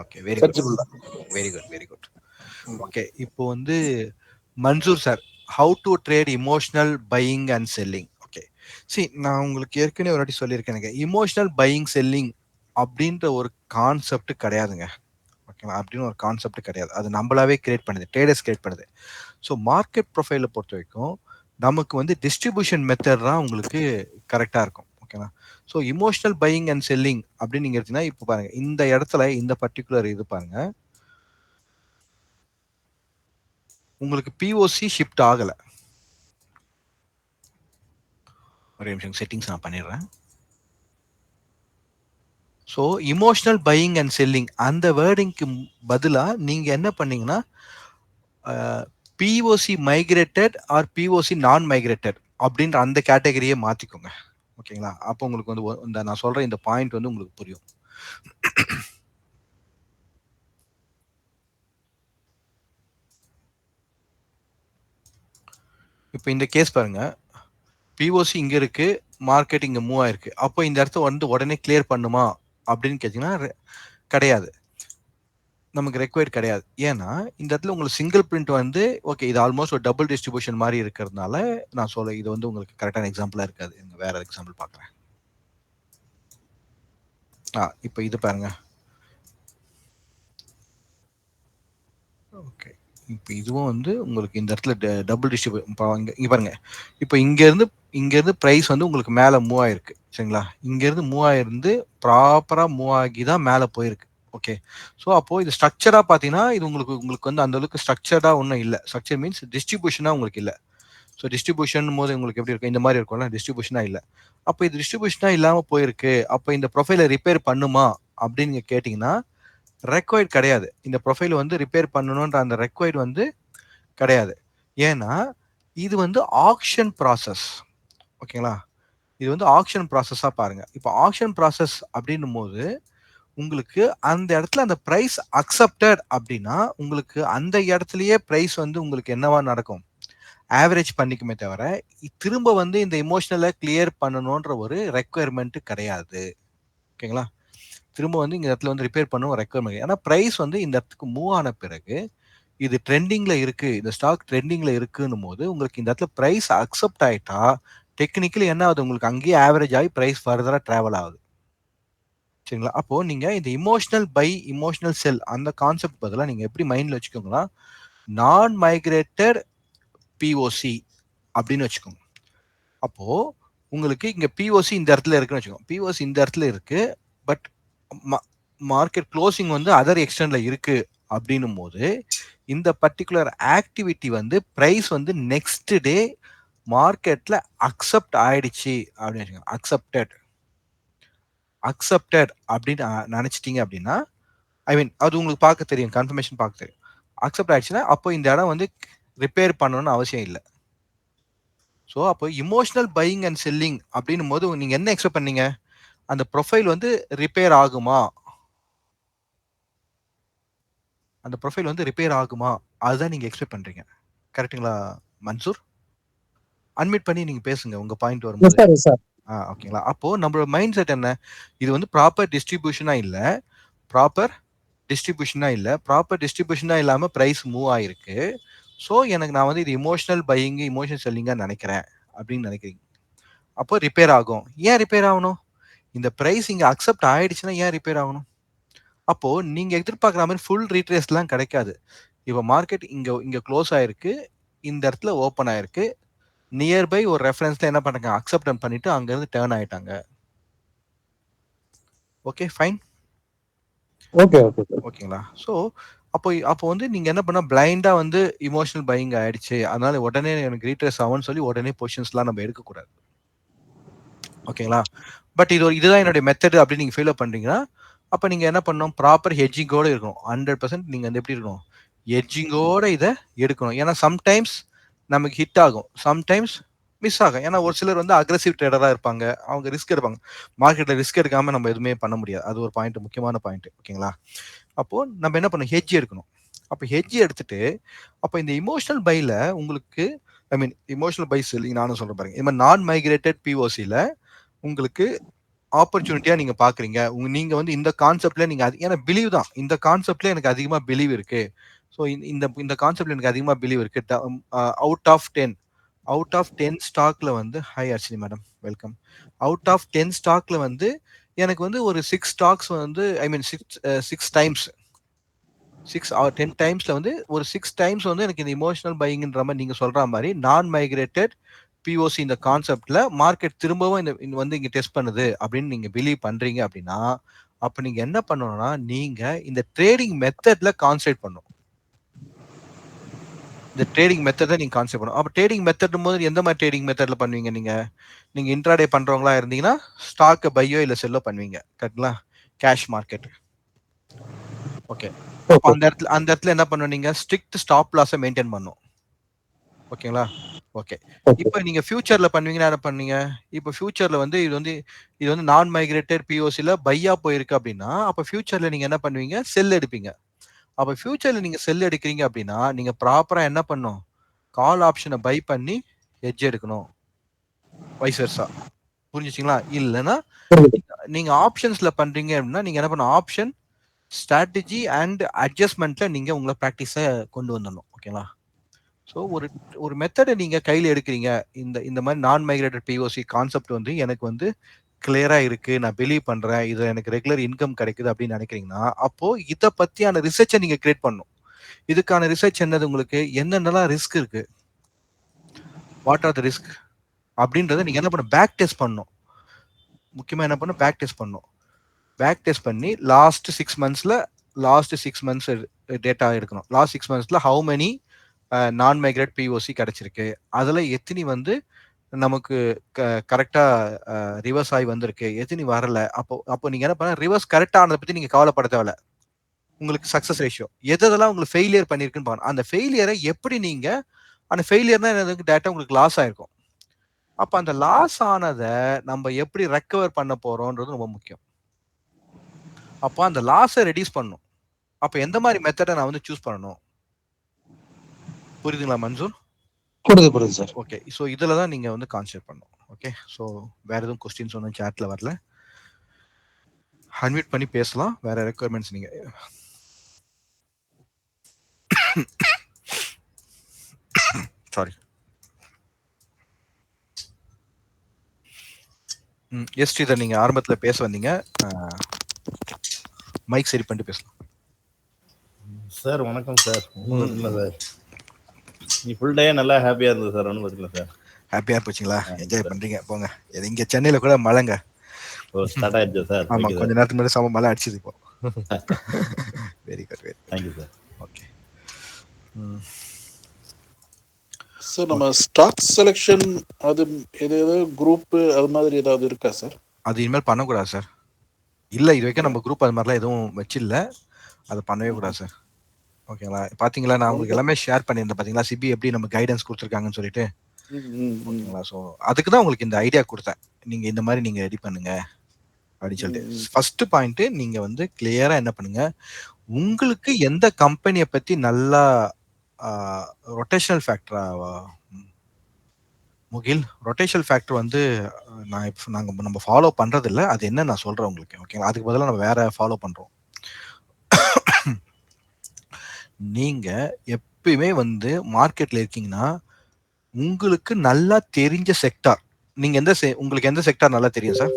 Okay, very good very good very good. Okay, இப்போ வந்து Mansoor sir, how to trade emotional buying and selling. Okay, நான் உங்களுக்கு ஏற்கனவே ஒரு வாட்டி சொல்லியிருக்கேன், இமோஷனல் பையிங் செல்லிங் அப்படின்ற ஒரு கான்செப்ட் கிடையாதுங்க. ஓகேவா, அப்படின்னு ஒரு கான்செப்ட் கிடையாது, அது நம்மளாவே கிரியேட் பண்ணுது, ட்ரேடர்ஸ் கிரியேட் பண்ணுது. ஸோ மார்க்கெட் ப்ரொஃபைலை பொறுத்த வரைக்கும் நமக்கு வந்து டிஸ்ட்ரிபியூஷன் மெத்தட் தான் உங்களுக்கு கரெக்டாக இருக்கும். ஓகேவா, so emotional buying and selling அப்படின்னு நீங்க எடுத்தீங்கன்னா, இப்போ பாருங்க இந்த இடத்துல இந்த பர்டிகுலர் இது பாருங்க, உங்களுக்கு பிஓசி ஷிஃப்ட் ஆகல. ஒரு நிமிஷம் செட்டிங்ஸ் நான் பண்ணிடுறேன். So emotional buying and selling அந்த வேர்டிங்க்கு பதிலாக நீங்க என்ன பண்ணீங்கன்னா பிஓசி மைக்ரேட்டட் ஆர் பிஓசி நான் மைக்ரேட்டட் அப்படின்ற அந்த கேட்டகரியை மாத்திக்கோங்க. ஓகேங்களா, அப்போ உங்களுக்கு வந்து இந்த நான் சொல்ற இந்த பாயிண்ட் வந்து உங்களுக்கு புரியும். இப்போ இந்த கேஸ் பாருங்க, பிஓசி இங்க இருக்கு, மார்க்கெட் இங்க மூவ் ஆயிருக்கு. அப்போ இந்த இடத்த வந்து உடனே கிளியர் பண்ணுமா அப்படின்னு கேட்டீங்கன்னா கிடையாது, நமக்கு ரெக்வயர்ட் கிடையாது. ஏன்னா இந்த இடத்துல உங்களுக்கு சிங்கிள் பிரிண்ட் வந்து ஓகே, இது ஆல்மோஸ்ட் ஒரு டபுள் டிஸ்ட்ரிபியூஷன் மாதிரி இருக்கிறதுனால நான் சொல்ல இது வந்து உங்களுக்கு கரெக்டான எக்ஸாம்பிளா இருக்காது. வேற எக்ஸாம்பிள் பார்க்குறேன். இப்போ இது பாருங்க, ஓகே, இப்போ இதுவும் வந்து உங்களுக்கு இந்த இடத்துல டபுள் டிஸ்ட்ரிபியூஷன் இங்க பாருங்க. இப்போ இங்க இருந்து பிரைஸ் வந்து உங்களுக்கு மேல மூவ் ஆயிருக்கு. சரிங்களா, இங்க இருந்து மூவ் ஆயிருந்து ப்ராப்பரா மூவ் ஆகி தான் மேல போயிருக்கு. ஓகே, ஸோ அப்போ இது ஸ்ட்ரக்சரா பாத்தீங்கன்னா இது உங்களுக்கு வந்து அந்த அளவுக்கு ஸ்ட்ரக்சர்டா ஒன்றும் இல்லை. ஸ்ட்ரக்சர் மீன்ஸ் டிஸ்ட்ரிபியூஷனா உங்களுக்கு இல்லை. ஸோ டிஸ்ட்ரிபியூஷன் போது உங்களுக்கு எப்படி இருக்கும், இந்த மாதிரி இருக்கும்ல, டிஸ்ட்ரிபியூஷனா இல்லை. அப்போ இது டிஸ்ட்ரிபியூஷனா இல்லாம போயிருக்கு, அப்போ இந்த ப்ரொஃபைலை ரிப்பேர் பண்ணுமா அப்படின்னு நீங்க கேட்டீங்கன்னா ரெக்வயர்ட் கிடையாது. இந்த ப்ரொஃபைல் வந்து ரிப்பேர் பண்ணணுன்ற அந்த ரெக்வயர்ட் வந்து கிடையாது. ஏன்னா இது வந்து ஆக்ஷன் ப்ராசஸ். ஓகேங்களா, இது வந்து ஆக்ஷன் ப்ராசஸா பாருங்க. இப்போ ஆக்ஷன் ப்ராசஸ் அப்படின்னும் போது உங்களுக்கு அந்த இடத்துல அந்த பிரைஸ் அக்செப்டட் அப்படின்னா உங்களுக்கு அந்த இடத்துலயே பிரைஸ் வந்து உங்களுக்கு என்னவா நடக்கும், ஆவரேஜ் பண்ணிக்குமே தவிர திரும்ப வந்து இந்த இமோஷனலை கிளியர் பண்ணணுன்ற ஒரு ரெக்குயர்மெண்ட் கிடையாது. ஓகேங்களா, திரும்ப வந்து இந்த இடத்துல வந்து ரிப்பேர் பண்ண ஒரு ரெக்குயர்மெண்ட். ஏன்னா பிரைஸ் வந்து இந்த இடத்துக்கு மூவ் ஆன பிறகு இது ட்ரெண்டிங்ல இருக்கு, இந்த ஸ்டாக் ட்ரெண்டிங்ல இருக்குன்னும் போது உங்களுக்கு இந்த இடத்துல பிரைஸ் அக்செப்ட் ஆயிட்டா டெக்னிக்கலி என்ன ஆகுது, உங்களுக்கு அங்கேயே ஆவரேஜ் ஆகி பிரைஸ் ஃபர்தரா டிராவல் ஆகுது. சரிங்களா, அப்போ நீங்க இந்த இமோஷனல் பை இமோஷனல் செல் அந்த கான்செப்ட் பதிலாக நீங்க எப்படி மைண்ட்ல வச்சுக்கோங்களா, நான் மைக்ரேட்டட் பிஓசி அப்படின்னு வச்சுக்கோங்க. அப்போ உங்களுக்கு இங்க பிஓசி இந்த இடத்துல இருக்குன்னு வச்சுக்கோங்க, பிஓசி இந்த இடத்துல இருக்கு, பட் மார்க்கெட் க்ளோசிங் வந்து அதர் எக்ஸ்டென்ட்ல இருக்கு அப்படின்னும் போது இந்த பர்டிகுலர் ஆக்டிவிட்டி வந்து பிரைஸ் வந்து நெக்ஸ்ட் டே மார்க்கெட்ல அக்செப்ட் ஆயிடுச்சு அப்படின்னு அக்செப்டட் அப்படின்னு நினைச்சிட்டீங்க அப்படின்னா, ஐ மீன் அது உங்களுக்கு பார்க்க தெரியும், கன்ஃபர்மேஷன் பார்க்க தெரியும். அக்செப்ட் ஆயிடுச்சுன்னா அப்போ இந்த இடம் வந்து ரிப்பேர் பண்ணணும்னு அவசியம் இல்லை. ஸோ அப்போ இமோஷனல் பையிங் அண்ட் செல்லிங் அப்படின்னும் போது நீங்க என்ன எக்ஸ்பெக்ட் பண்ணீங்க, அந்த ப்ரொஃபைல் வந்து ரிப்பேர் ஆகுமா, அந்த ப்ரொஃபைல் வந்து ரிப்பேர் ஆகுமா, அதுதான் நீங்க எக்ஸ்பெக்ட் பண்றீங்க. கரெக்ட்டுங்களா மன்சூர்? அன்மியூட் பண்ணி நீங்க பேசுங்க உங்க பாயிண்ட் வரும்போது. ஓகேங்களா, அப்போ நம்மளோட மைண்ட் செட் என்ன, இது வந்து ப்ராப்பர் டிஸ்ட்ரிபியூஷனா இல்லாம பிரைஸ் மூவ் ஆயிருக்கு. ஸோ எனக்கு நான் வந்து இது இமோஷனல் பையிங் இமோஷனல் செல்லிங்கா நினைக்கிறேன் அப்படின்னு நினைக்கிறீங்க. அப்போ ரிப்பேர் ஆகும். ஏன் ரிப்பேர் ஆகணும், இந்த பிரைஸ் இங்க அக்செப்ட் ஆயிடுச்சுன்னா ஏன் ரிப்பேர் ஆகணும்? அப்போ நீங்க எதிர்பார்க்குற மாதிரி ஃபுல் ரீட்ரேஸ்லாம் கிடைக்காது. இப்போ மார்க்கெட் இங்க க்ளோஸ் ஆயிருக்கு, இந்த இடத்துல ஓப்பன் ஆயிருக்கு, நியர்பை ஒரு ரெஃபரன்ஸ்ல என்ன பண்றாங்க, அக்செப்ட் பண்ணிட்டு அங்க இருந்து டர்ன் ஆயிட்டாங்க. Okay fine. Okay okay sir. ஓகேங்களா? ஸோ அப்போ வந்து நீங்க என்ன பண்ணா பிளைண்டா வந்து இமோஷனல் பையிங் ஆயிடுச்சு. அதனால உடனே எனக்கு ரீட்ரேஸ் ஆகும்னு சொல்லி உடனே பொசிஷன்ஸ்லாம் நம்ம எடுக்கக்கூடாது. ஓகேங்களா? பட் இதுதான் என்னுடைய மெத்தட் அப்படின்னு நீங்க ஃபாலோ பண்றீங்கன்னா, அப்ப நீங்க என்ன பண்ணணும்? ப்ராப்பர் ஹெட்ஜிங்கோட இருக்கணும். 100% நீங்க வந்து எப்படி இருக்கணும்? ஹெட்ஜிங்கோட இத எடுக்கணும். ஏன்னா சம்டைம்ஸ் நமக்கு ஹிட் ஆகும். சம்டைம்ஸ் மிஸ் ஆகும். ஏன்னா ஒரு சிலர் வந்து அக்ரெசிவ் ட்ரேடரா இருப்பாங்க. அவங்க ரிஸ்க் எடுப்பாங்க. மார்க்கெட்ல ரிஸ்க் எடுக்காம நம்ம எதுவுமே பண்ண முடியாது. அது ஒரு பாயிண்ட், முக்கியமான பாயிண்ட். ஓகேங்களா? அப்போ நம்ம என்ன பண்ணணும்? ஹெட்ஜ் எடுக்கணும். அப்ப ஹெட்ஜ் எடுத்துட்டு, அப்ப இந்த இமோஷனல் பைல உங்களுக்கு இமோஷனல் பை செல்லிங் நானும் சொல்றேன் பாருங்க. இந்த நான் மைக்ரேட்டட் பிஓசில உங்களுக்கு ஆப்பர்ச்சுனிட்டியா நீங்க பாக்குறீங்க. நீங்க வந்து இந்த கான்செப்ட்ல நீங்க ஏன்னா பிலீவ் தான். இந்த கான்செப்ட்ல எனக்கு அதிகமா பிலீவ் இருக்கு. ஸோ இந்த கான்செப்ட்ல எனக்கு அதிகமா பிலீவ் இருக்கு. அவுட் ஆஃப் 10 ஸ்டாக்ல வந்து hi Archini madam welcome. Out of 10 ஸ்டாக்ல வந்து எனக்கு வந்து ஒரு 6 ஸ்டாக்ஸ் வந்து 6 டைம்ஸ் 6 ஆர் 10 டைம்ஸ்ல வந்து ஒரு 6 டைம்ஸ் வந்து எனக்கு இந்த இமோஷனல் பையிங்ன்ற மாதிரி நீங்க சொல்ற மாதிரி நான் மைக்ரேட்டட் பிஓசி இந்த கான்செப்ட்ல மார்க்கெட் திரும்பவும் இந்த வந்து இங்க டெஸ்ட் பண்ணுது அப்படின்னு நீங்க பிலீவ் பண்றீங்க அப்படின்னா, அப்ப நீங்க என்ன பண்ணணும்னா நீங்க இந்த ட்ரேடிங் மெத்தட்ல கான்சென்ட்ரேட் பண்ணணும். இந்த ட்ரேடிங் மெத்தட நீங்க கான்செப்ட் பண்ணணும். அப்ப ட்ரேடிங் மெத்தட் போது எந்த மாதிரி ட்ரேடிங் மெத்தட்ல பண்ணுவீங்க நீங்க? நீங்க இன்ட்ராடே பண்றவங்களா இருந்தீங்கன்னா ஸ்டாக் பையோ இல்ல செல்லோ பண்ணுவீங்க. கரெக்ட்டுங்களா? Cash market. ஓகே. அப்ப அந்த இடத்துல என்ன பண்ணணும்? நீங்க ஸ்ட்ரிக்ட் ஸ்டாப் லாஸை மெயின்டைன் பண்ணணும். ஓகேங்களா? ஓகே. இப்போ நீங்க ஃபியூச்சர்ல பண்ணுவீங்கன்னா என்ன பண்ணீங்க? இப்போ ஃபியூச்சர்ல வந்து இது வந்து நான் மைக்ரேட்டட் பிஓசில பையா போயிருக்கு அப்படின்னா, அப்ப ஃபியூச்சர்ல நீங்க என்ன பண்ணுவீங்க? செல் எடுப்பீங்க. அப்ப ஃபியூச்சர்ல நீங்க செல் எடுக்கிறீங்க அப்படின்னா, நீங்க ப்ராப்பரா என்ன பண்ணணும்? கால் ஆப்ஷனை பை பண்ணி ஹெட்ஜ் எடுக்கணும். Vice versa. புரிஞ்சுச்சுங்களா? இல்லைன்னா நீங்க ஆப்ஷன்ஸ்ல பண்றீங்க அப்படின்னா நீங்க என்ன பண்ணணும்? ஆப்ஷன் ஸ்ட்ராட்டஜி அண்ட் அட்ஜஸ்ட்மெண்ட்ல நீங்க உங்களை ப்ராக்டிஸை கொண்டு வந்துடணும். ஓகேங்களா? ஸோ ஒரு மெத்தடை நீங்க கையில் எடுக்கிறீங்க. இந்த மாதிரி நான் மைக்ரேட்டட் பிஓசி கான்செப்ட் வந்து எனக்கு வந்து கிளியரா இருக்கு. நான் பிலீவ் பண்றேன். இது எனக்கு ரெகுலர் இன்கம் கிடைக்குது அப்படின்னு நினைக்கிறீங்கன்னா, அப்போ இதை பத்தியான ரிசர்ச்சை நீங்க கிரியேட் பண்ணணும். இதுக்கான ரிசர்ச் என்னது? உங்களுக்கு என்னென்னலாம் ரிஸ்க் இருக்கு, வாட் ஆர் த ரிஸ்க் அப்படின்றத நீங்க என்ன பண்ண பேக் டெஸ்ட் பண்ணணும். முக்கியமா என்ன பண்ணணும்? பேக் டெஸ்ட் பண்ணணும். பேக் டெஸ்ட் பண்ணி லாஸ்ட் 6 மந்த்ஸ் டேட்டா எடுக்கணும். லாஸ்ட் 6 மந்த்ஸ்ல ஹவு மெனி நான் மைக்ரேட் பிஓசி கிடைச்சிருக்கு, அதுல எத்தனை வந்து நமக்கு கரெக்டா ரிவர்ஸ் ஆகி வந்திருக்கு, எத்தனை வரல. அப்போ நீங்க என்ன பண்ண, ரிவர்ஸ் கரெக்டா ஆனதை பத்தி நீங்க கவலைப்பட தேவையில்ல. உங்களுக்கு சக்சஸ் ரேஷியோ எதெல்லாம் உங்களுக்கு ஃபெயிலியர் பண்ணிருக்குன்னு பாருங்க. அந்த ஃபெயிலியரை எப்படி நீங்க அந்த ஃபெயிலியர்னா டேட்டா உங்களுக்கு லாஸ் ஆயிருக்கும். அப்ப அந்த லாஸ் ஆனதை நம்ம எப்படி ரெக்கவர் பண்ண போறோம்ன்றது ரொம்ப முக்கியம். அப்போ அந்த லாஸை ரெடியூஸ் பண்ணணும். அப்ப எந்த மாதிரி மெத்தடை நான் வந்து சூஸ் பண்ணணும்? புரியுதுங்களா மன்சூர்? புரியுது சார். ஓகே. ஸோ இதுல தான் நீங்க வந்து கான்சென்ட்ரேட் பண்ணணும். ஓகே. ஸோ வேற எதுவும் கொஸ்டின்ஸ் ஒன்றும் சாட்ல வரல. அன்மியூட் பண்ணி பேசலாம். வேற ரெக்குயர்மெண்ட்ஸ் நீங்க சாரி. எஸ் ஸ்ரீதர், நீங்க ஆரம்பத்துல பேச வந்தீங்க. மைக் சரி பண்ணிட்டு பேசலாம். சார் வணக்கம் சார். ஒன்றும் இல்லை சார், நீ ஃபுல் டே நல்லா ஹாப்பியா இருந்தது சார். ஒன்றும் பிரச்சனை சார். ஹாப்பியா போச்சுங்களா? என்ஜாய் பண்றீங்க போங்க. இங்க சென்னையில கூட மழைங்க. ஓ ஸ்டார்ட் ஆயிடுச்சு சார். ஆமா, கொஞ்ச நேரத்துக்கு முன்னாடி சம மழை அடிச்சது இப்போ. Very good. Very thank you sir. Okay sir, நம்ம ஸ்டாக் செலெக்ஷன் அது ஏதாவது குரூப் அது மாதிரி ஏதாவது இருக்கா சார்? அது இனிமேல் பண்ணக்கூடாது சார். இல்லை, இது வரைக்கும் நம்ம குரூப் அது மாதிரிலாம் எதுவும் வச்சில்ல. அதை பண்ணவே கூடாது சார். ஓகேங்களா? பாத்தீங்களா, நான் உங்களுக்கு எல்லாமே ஷேர் பண்ணியிருந்தேன். பாத்தீங்களா சிபி எப்படி நம்ம கைடன்ஸ் கொடுத்துருக்காங்கன்னு சொல்லிட்டு. ஓகேங்களா? ஸோ அதுக்கு தான் உங்களுக்கு இந்த ஐடியா கொடுத்தேன். நீங்க இந்த மாதிரி நீங்க ரெடி பண்ணுங்க அப்படின்னு சொல்லிட்டு. ஃபர்ஸ்ட் பாயிண்ட், நீங்க வந்து கிளியரா என்ன பண்ணுங்க, உங்களுக்கு எந்த கம்பெனியை பத்தி நல்லா ரொட்டேஷனல் ஃபேக்டரா முகில், ரொட்டேஷனல் ஃபேக்டர் வந்து நம்ம ஃபாலோ பண்றது இல்லை. அது என்ன நான் சொல்றேன் உங்களுக்கு. ஓகேங்களா? அதுக்கு பதிலாக நம்ம வேற ஃபாலோ பண்றோம். நீங்க எப்பயுமே வந்து மார்க்கெட்ல இருக்கீங்கன்னா உங்களுக்கு நல்லா தெரிஞ்ச செக்டார், நீங்க உங்களுக்கு எந்த செக்டார் நல்லா தெரியும் சார்?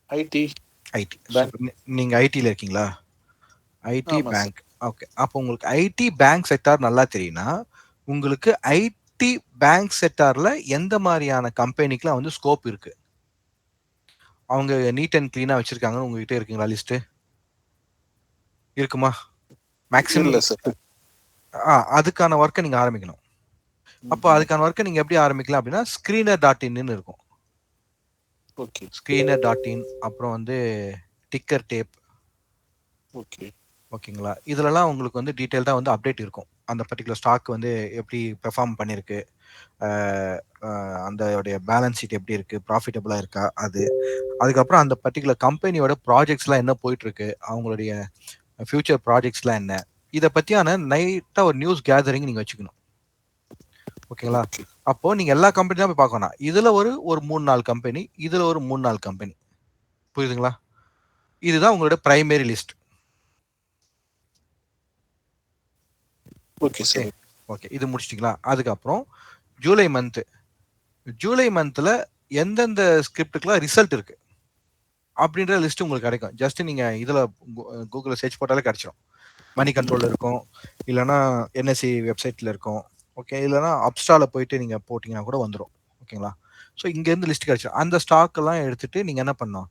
ஐடி. நீங்க ஐடில இருக்கீங்களா? ID bank. ஓகே. அப்போ உங்களுக்கு ஐடி பேங்க் செக்டார் நல்லா தெரியும்னா, உங்களுக்கு ஐடி பேங்க் செக்டார்ல எந்த மாதிரியான கம்பெனிக்குலாம் வந்து ஸ்கோப் இருக்கு, அவங்க நீட் அண்ட் கிளீனா வச்சிருக்காங்கன்னு உங்ககிட்ட இருக்குங்களா லிஸ்ட்? இருக்குமா? மேக்ஸிமம் இல்ல சார். அதுக்கான ஒர்க்கை நீங்க ஆரம்பிக்கணும். அப்போ அதுக்கான ஒர்க்கை நீங்க எப்படி ஆரம்பிக்கலாம் அப்படின்னா screener.in இருக்கும். ஓகே. screener.in அப்புறம் வந்து டிக்கர் டேப். ஓகே. ஓகேங்களா? இதுலலாம் உங்களுக்கு வந்து டீட்டெயில்டாக வந்து அப்டேட் இருக்கும். அந்த பர்டிகுலர் ஸ்டாக் வந்து எப்படி பெர்ஃபார்ம் பண்ணியிருக்கு, அந்த பேலன்ஸ் ஷீட் எப்படி இருக்கு, ப்ராஃபிட்டபிளா இருக்கா, அது. அதுக்கப்புறம் அந்த பர்டிகுலர் கம்பெனியோட ப்ராஜெக்ட்ஸ்லாம் என்ன போயிட்டு இருக்கு, அவங்களுடைய ஃபியூச்சர் ப்ராஜெக்ட்ஸ்லாம் என்ன, இதை பத்தியான நைட்டா ஒரு நியூஸ் கேதரிங் நீங்க வச்சுக்கணும். ஓகேங்களா? அப்போ நீங்க எல்லா கம்பெனியும் போய் பார்க்கணும். இதுல ஒரு 3-4 கம்பெனி, இதுல ஒரு 3-4 கம்பெனி. புரியுதுங்களா? இதுதான் உங்களோட primary list. Okay sir. Okay, இது முடிச்சிட்டீங்களா? அதுக்கப்புறம் ஜூலை மந்த்ல எந்தெந்த ஸ்கிரிப்டுக்குலாம் ரிசல்ட் இருக்கு அப்படின்ற லிஸ்ட் உங்களுக்கு கிடைக்கும். ஜஸ்ட் நீங்க இதுல கூகுள்ல சர்ச் போட்டாலே கிடைச்சிடும். மணி கண்ட்ரோல் இருக்கும், இல்லைன்னா என்எஸ்சி வெப்சைட்ல இருக்கும். ஓகே, இல்லைன்னா அப்ஸ்டால போயிட்டு நீங்க போட்டீங்கன்னா கூட வந்துடும். ஓகேங்களா? ஸோ இங்க இருந்து லிஸ்ட் கிடைச்சிடும். அந்த ஸ்டாக் எல்லாம் எடுத்துட்டு நீங்க என்ன பண்ணணும்,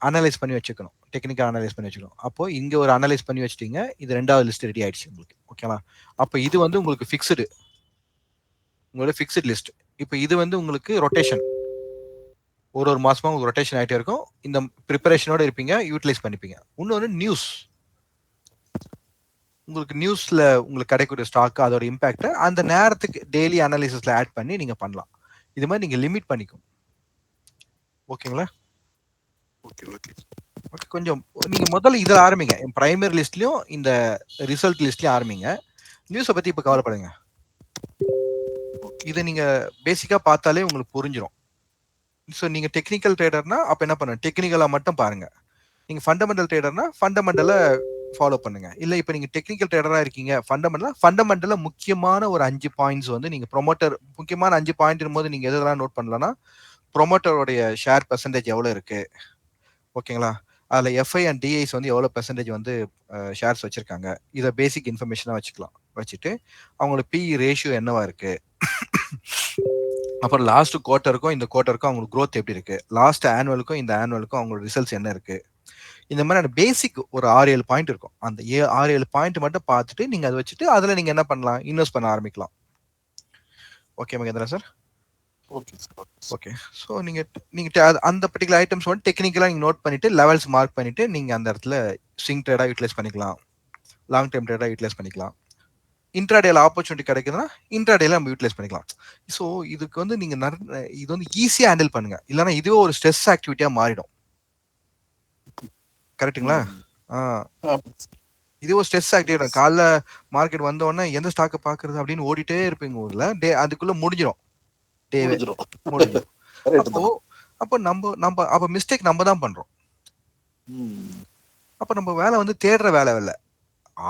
அனலைஸ் பண்ணி வச்சுக்கணும். டெக்னிக்கல் அனலைஸ் பண்ணி வச்சுக்கணும். அப்போ இங்க ஒரு அனலைஸ் பண்ணி வச்சிட்டீங்க, இது 2வது லிஸ்ட் ரெடி ஆயிடுச்சு உங்களுக்கு. ஓகேவா? அப்போ இது வந்து உங்களுக்கு ஃபிக்ஸ்டு, உங்களோட ஃபிக்ஸ்டு லிஸ்ட். இப்போ இது வந்து உங்களுக்கு ரொட்டேஷன், ஒரு மாசமா உங்களுக்கு ரொட்டேஷன் ஆகிட்டே இருக்கும். இந்த ப்ரிப்பரேஷனோட இருப்பீங்க, யூட்டிலைஸ் பண்ணிப்பீங்க. இன்னொரு நியூஸ், உங்களுக்கு நியூஸ்ல உங்களுக்கு கிடைக்கக்கூடிய ஸ்டாக் அதோட இம்பாக்ட் அந்த நேரத்துக்கு டெய்லி அனாலிசிஸ்ல ஆட் பண்ணி நீங்க பண்ணலாம். இது மாதிரி நீங்க லிமிட் பண்ணிக்கும். ஓகேங்களா? ஓகே. ஓகே. ஓகே, கொஞ்சம் நீங்க முதல்ல இதில் ஆரம்பிங்க. பிரைமரி லிஸ்ட்லயும் இந்த ரிசல்ட் லிஸ்ட்லயும் ஆரம்பிங்க. நியூஸை பத்தி இப்ப கவலைப்படுங்க. இதை நீங்க பேசிக்கா பார்த்தாலே உங்களுக்கு புரிஞ்சிடும். ஸோ நீங்க டெக்னிக்கல் ட்ரேடர்னா அப்ப என்ன பண்ணுங்க, டெக்னிக்கலா மட்டும் பாருங்க. நீங்க ஃபண்டமெண்டல் ட்ரேடர்னா ஃபண்டமெண்டலை ஃபாலோ பண்ணுங்க. இல்ல இப்ப நீங்க டெக்னிக்கல் ட்ரேடரா இருக்கீங்க, ஃபண்டமெண்டலா முக்கியமான ஒரு 5 பாயிண்ட்ஸ் வந்து நீங்க ப்ரொமோட்டர், முக்கியமான 5 பாயிண்ட் போது நீங்க எதெல்லாம் நோட் பண்ணலாம்னா, ப்ரொமோட்டருடைய ஷேர் பெர்சன்டேஜ் எவ்வளவு இருக்கு, ஓகேங்களா? அதுல எஃப்ஐ அண்ட் டிஐஸ் வந்து எவ்வளவு பெர்சன்டேஜ் வந்து ஷேர்ஸ் வச்சிருக்காங்க, இதை பேசிக் இன்ஃபர்மேஷனா வச்சுக்கலாம். வச்சுட்டு அவங்களோட பிஇ ரேஷியோ என்னவா இருக்கு, அப்புறம் லாஸ்ட் குவார்ட்டருக்கும் இந்த குவார்ட்டருக்கும் அவங்களுக்கு growth எப்படி இருக்கு, லாஸ்ட் ஆனுவலுக்கும் இந்த ஆனுவலுக்கும் அவங்களோட ரிசல்ட்ஸ் என்ன இருக்கு, இந்த மாதிரி பேசிக் ஒரு 6-7 பாயிண்ட் இருக்கும். அந்த 6-7 பாயிண்ட் மட்டும் பார்த்துட்டு நீங்க அதை வச்சுட்டு அதுல நீங்க என்ன பண்ணலாம், இன்வெஸ்ட் பண்ண ஆரம்பிக்கலாம். Okay Mahendra sir? Okay sir. Okay. So நீங்க அந்த பர்டிகுலர் ஐட்டம்ஸ் வந்து டெக்னிக்கலா நீங்க நோட் பண்ணிட்டு லெவல்ஸ் மார்க் பண்ணிட்டு நீங்க அந்த இடத்துல ஸ்விங் ட்ரேடா யூட்டிலைஸ் பண்ணிக்கலாம், லாங் டைம் ட்ரேடா யூட்டிலைஸ் பண்ணிக்கலாம். இன்ட்ராடேல ஆப்பர்ச்சுனிட்டி கிடைக்குதுன்னா இன்ட்ராடேல நம்ம யூட்டிலைஸ் பண்ணிக்கலாம். ஸோ இதுக்கு வந்து நீங்க இது வந்து ஈஸியா ஹேண்டில் பண்ணுங்க, இல்லைன்னா இதுவே ஒரு ஸ்ட்ரெஸ் ஆக்டிவிட்டியா மாறிடும். கரெக்டுங்களா? இது ஒரு ஸ்ட்ரெஸ் ஆக்டிவிட்டி. காலைல மார்க்கெட் வந்த உடனே எந்த ஸ்டாக்கை பாக்குறது அப்படின்னு ஓடிட்டே இருப்பீங்க ஊர்ல, அதுக்குள்ள முடிஞ்சிடும். அப்போ நம்ம மிஸ்டேக் நம்ம தான் பண்றோம். அப்ப நம்ம வேலை வந்து தேடுற வேலை இல்லை.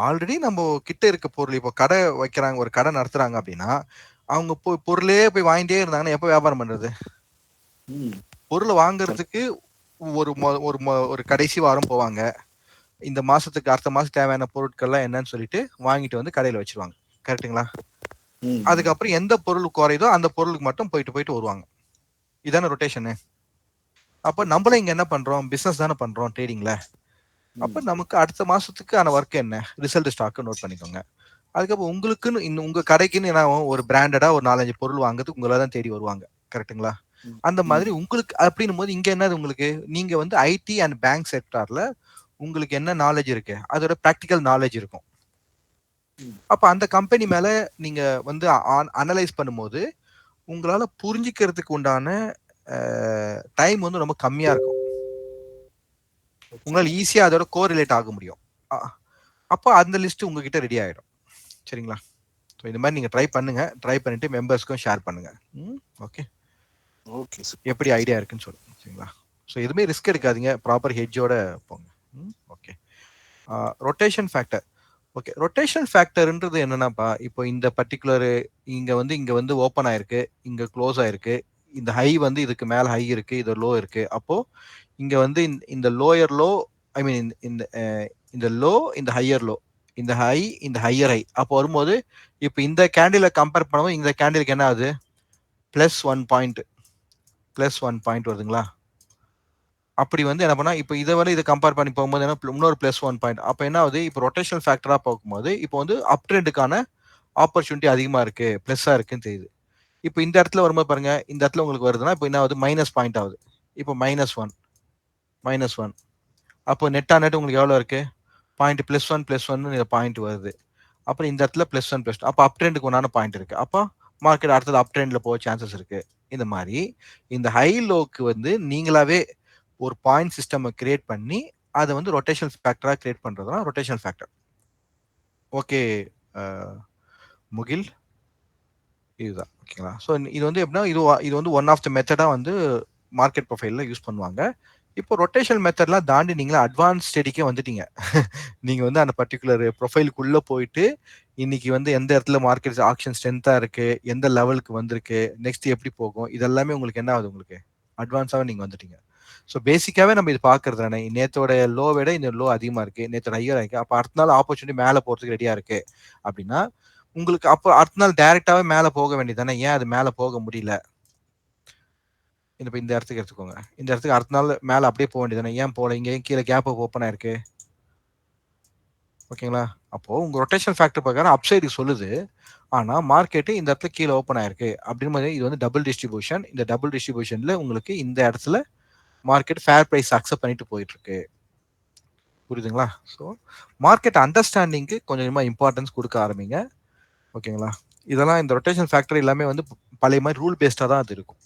ஆல்ரெடி நம்ம கிட்ட இருக்க பொருள், இப்போ கடை வைக்கிறாங்க, ஒரு கடை நடத்துறாங்க அப்படின்னா அவங்க பொருளே போய் வாங்கிட்டே இருந்தாங்கன்னா எப்ப வியாபாரம் பண்றது? பொருளை வாங்குறதுக்கு ஒரு கடைசி வாரம் போவாங்க, இந்த மாசத்துக்கு அடுத்த மாசம் தேவையான பொருட்கள்லாம் என்னன்னு சொல்லிட்டு வாங்கிட்டு வந்து கடையில வச்சிருவாங்க. கரெக்டுங்களா? அதுக்கப்புறம் எந்த பொருள் குறையுதோ அந்த பொருளுக்கு மட்டும் போயிட்டு வருவாங்க. இதான ரொட்டேஷனு. அப்ப நம்மளும் இங்க என்ன பண்றோம், பிசினஸ் தானே பண்றோம் ட்ரேடிங்ல. அப்ப நமக்கு அடுத்த மாசத்துக்கான ஒர்க் என்ன, ரிசல்ட் ஸ்டாக் நோட் பண்ணிக்கோங்க. அதுக்கப்புறம் உங்களுக்குன்னு இன்னும் உங்க கடைக்குன்னு என்ன ஒரு பிராண்டடா ஒரு 4-5 பொருள் வாங்குறதுக்கு உங்களை தான் தேடி வருவாங்க. கரெக்டுங்களா? அந்த மாதிரி உங்களுக்கு அப்படின்னும் போது இங்க என்னது, உங்களுக்கு நீங்க வந்து ஐடி அண்ட் பேங்க் செக்டார்ல உங்களுக்கு என்ன நாலேஜ் இருக்கு, அதோட ப்ராக்டிக்கல் நாலேஜ் இருக்கும். அப்ப அந்த கம்பெனி மேல நீங்க வந்து அனலைஸ் பண்ணும்போது உங்களால புரிஞ்சுக்கிறதுக்கு உண்டான டைம் வந்து ரொம்ப கம்மியா இருக்கும். உங்களால ஈஸியா அதோட கோரிலேட் ஆக முடியும். அப்போ அந்த லிஸ்ட் உங்ககிட்ட ரெடி ஆயிடும். சரிங்களா? ஸோ இந்த மாதிரி நீங்க ட்ரை பண்ணுங்க. ட்ரை பண்ணிட்டு மெம்பர்ஸ்க்கும் ஷேர் பண்ணுங்க. Okay okay sir. எப்படி ஐடியா இருக்குன்னு சொல்லுங்க. சரிங்களா? ஸோ எதுவுமே ரிஸ்க் எடுக்காதீங்க, ப்ராப்பர் ஹெட்ஜோட போங்க. Okay. Rotation factor. Okay, rotation ஃபேக்டர்ன்றது என்னன்னாப்பா, இப்போ இந்த பர்டிகுலர் இங்க வந்து ஓப்பன் ஆயிருக்கு, இங்க க்ளோஸ் ஆயிருக்கு, இந்த ஹை வந்து இதுக்கு மேல ஹை இருக்கு, இது லோ இருக்கு. அப்போ இங்க வந்து இந்த லோயர் லோ, ஐ மீன் இந்த லோ, இந்த ஹையர் லோ, இந்த ஹை, இந்த ஹையர் ஹை. அப்போ வரும்போது இப்போ இந்த கேண்டிலை கம்பேர் பண்ணும்போது இந்த கேண்டிலுக்கு என்ன ஆகுது, +1 பாயிண்ட் வருதுங்களா? அப்படி வந்து என்ன பண்ணா இப்போ இதை கம்பேர் பண்ணி போகும்போது என்ன இன்னொரு +1 பாயிண்ட். அப்போ என்ன ஆகுது, இப்போ ரொட்டேஷனல் ஃபேக்டரா பார்க்கும்போது இப்போ வந்து அப் ட்ரெண்டுக்கான ஆப்பர்ச்சுனிட்டி அதிகமா இருக்கு, பிளஸ்ஸா இருக்குன்னு தெரியுது. இப்போ இந்த இடத்துல வரும்போது பாருங்க, இந்த இடத்துல உங்களுக்கு வருதுன்னா இப்போ என்ன ஆகுது, மைனஸ் பாயிண்ட் ஆகுது. இப்போ -1 அப்போ நெட்டா நெட் உங்களுக்கு எவ்வளோ இருக்கு, பாயிண்ட் +1 பாயிண்ட் வருது. அப்புறம் இந்த இடத்துல +1 அப்போ அப் ட்ரெண்டுக்கு ஒன்றான பாயிண்ட் இருக்கு. அப்போ மார்க்கெட் அடுத்தது அப் ட்ரெண்ட்ல போக சான்சஸ் இருக்கு. இந்த மாதிரி இந்த ஹை லோக்கு வந்து நீங்களாவே ஒரு பாயிண்ட் சிஸ்டம் கிரியேட் பண்ணி அதை வந்து ரொட்டேஷனல் ஃபேக்டரா கிரியேட் பண்றதுதான் ரொட்டேஷனல் ஃபேக்டர். ஓகே முகில், இதுதான் ஓகேங்களா. ஸோ இது வந்து எப்படின்னா இது வந்து ஒன் ஆஃப் த மெத்தடா வந்து மார்க்கெட் ப்ரொஃபைல்ல யூஸ் பண்ணுவாங்க. இப்போ ரொட்டேஷனல் மெத்தட்லாம் தாண்டி நீங்களா அட்வான்ஸ் ஸ்டடிக்கே வந்துட்டீங்க. நீங்க வந்து அந்த பர்டிகுலர் ப்ரொஃபைலுக்குள்ள போயிட்டு இன்னைக்கு வந்து எந்த இடத்துல மார்க்கெட் ஆக்ஷன் ஸ்ட்ரென்த்தா இருக்கு, எந்த லெவலுக்கு வந்திருக்கு, நெக்ஸ்ட் எப்படி போகும், இதெல்லாமே உங்களுக்கு என்ன ஆகுது, உங்களுக்கு அட்வான்ஸாவே நீங்க வந்துட்டீங்க. ஸோ பேசிக்காவே நம்ம இது பாக்குறது தானே, நேத்தோட லோ விட இந்த லோ அதிகமா இருக்கு, நேத்தோட ஹையர் இருக்கு, அப்போ அடுத்த நாள் ஆப்பர்ச்சுனிட்டி மேல போறதுக்கு ரெடியா இருக்கு அப்படின்னா உங்களுக்கு அப்போ அடுத்த நாள் டைரக்டாவே மேல போக வேண்டியதானே. ஏன் அது மேல போக முடியல, இந்த இடத்துக்கு எடுத்துக்கோங்க. இந்த இடத்துக்கு அடுத்த நாள் மேல அப்படியே போக வேண்டியதானே, ஏன் போல, இங்க கீழே கேப் ஓப்பன் ஆயிருக்கு. ஓகேங்களா. அப்போ உங்க ரொட்டேஷன் ஃபேக்டர் பிரகாரம் அப்சைடு சொல்லுது, ஆனா மார்க்கெட் இந்த இடத்துல கீழே ஓப்பன் ஆயிருக்கு அப்படின்னு இது வந்து டபுள் டிஸ்ட்ரிபியூஷன். இந்த டபுள் டிஸ்ட்ரிபியூஷன்ல உங்களுக்கு இந்த இடத்துல மார்க்கெட் ஃபேர் பிரைஸ் அக்செப்ட் பண்ணிட்டு போயிட்டு இருக்கு. புரியுதுங்களா. ஸோ மார்க்கெட் அண்டர்ஸ்டாண்டிங்க்கு கொஞ்சமா இம்பார்ட்டன்ஸ் கொடுக்க ஆரம்பிங்க. ஓகேங்களா. இதெல்லாம் இந்த ரொட்டேஷன் ஃபேக்டர் எல்லாமே வந்து பழைய மாதிரி ரூல் பேஸ்டா தான் அது இருக்கும்.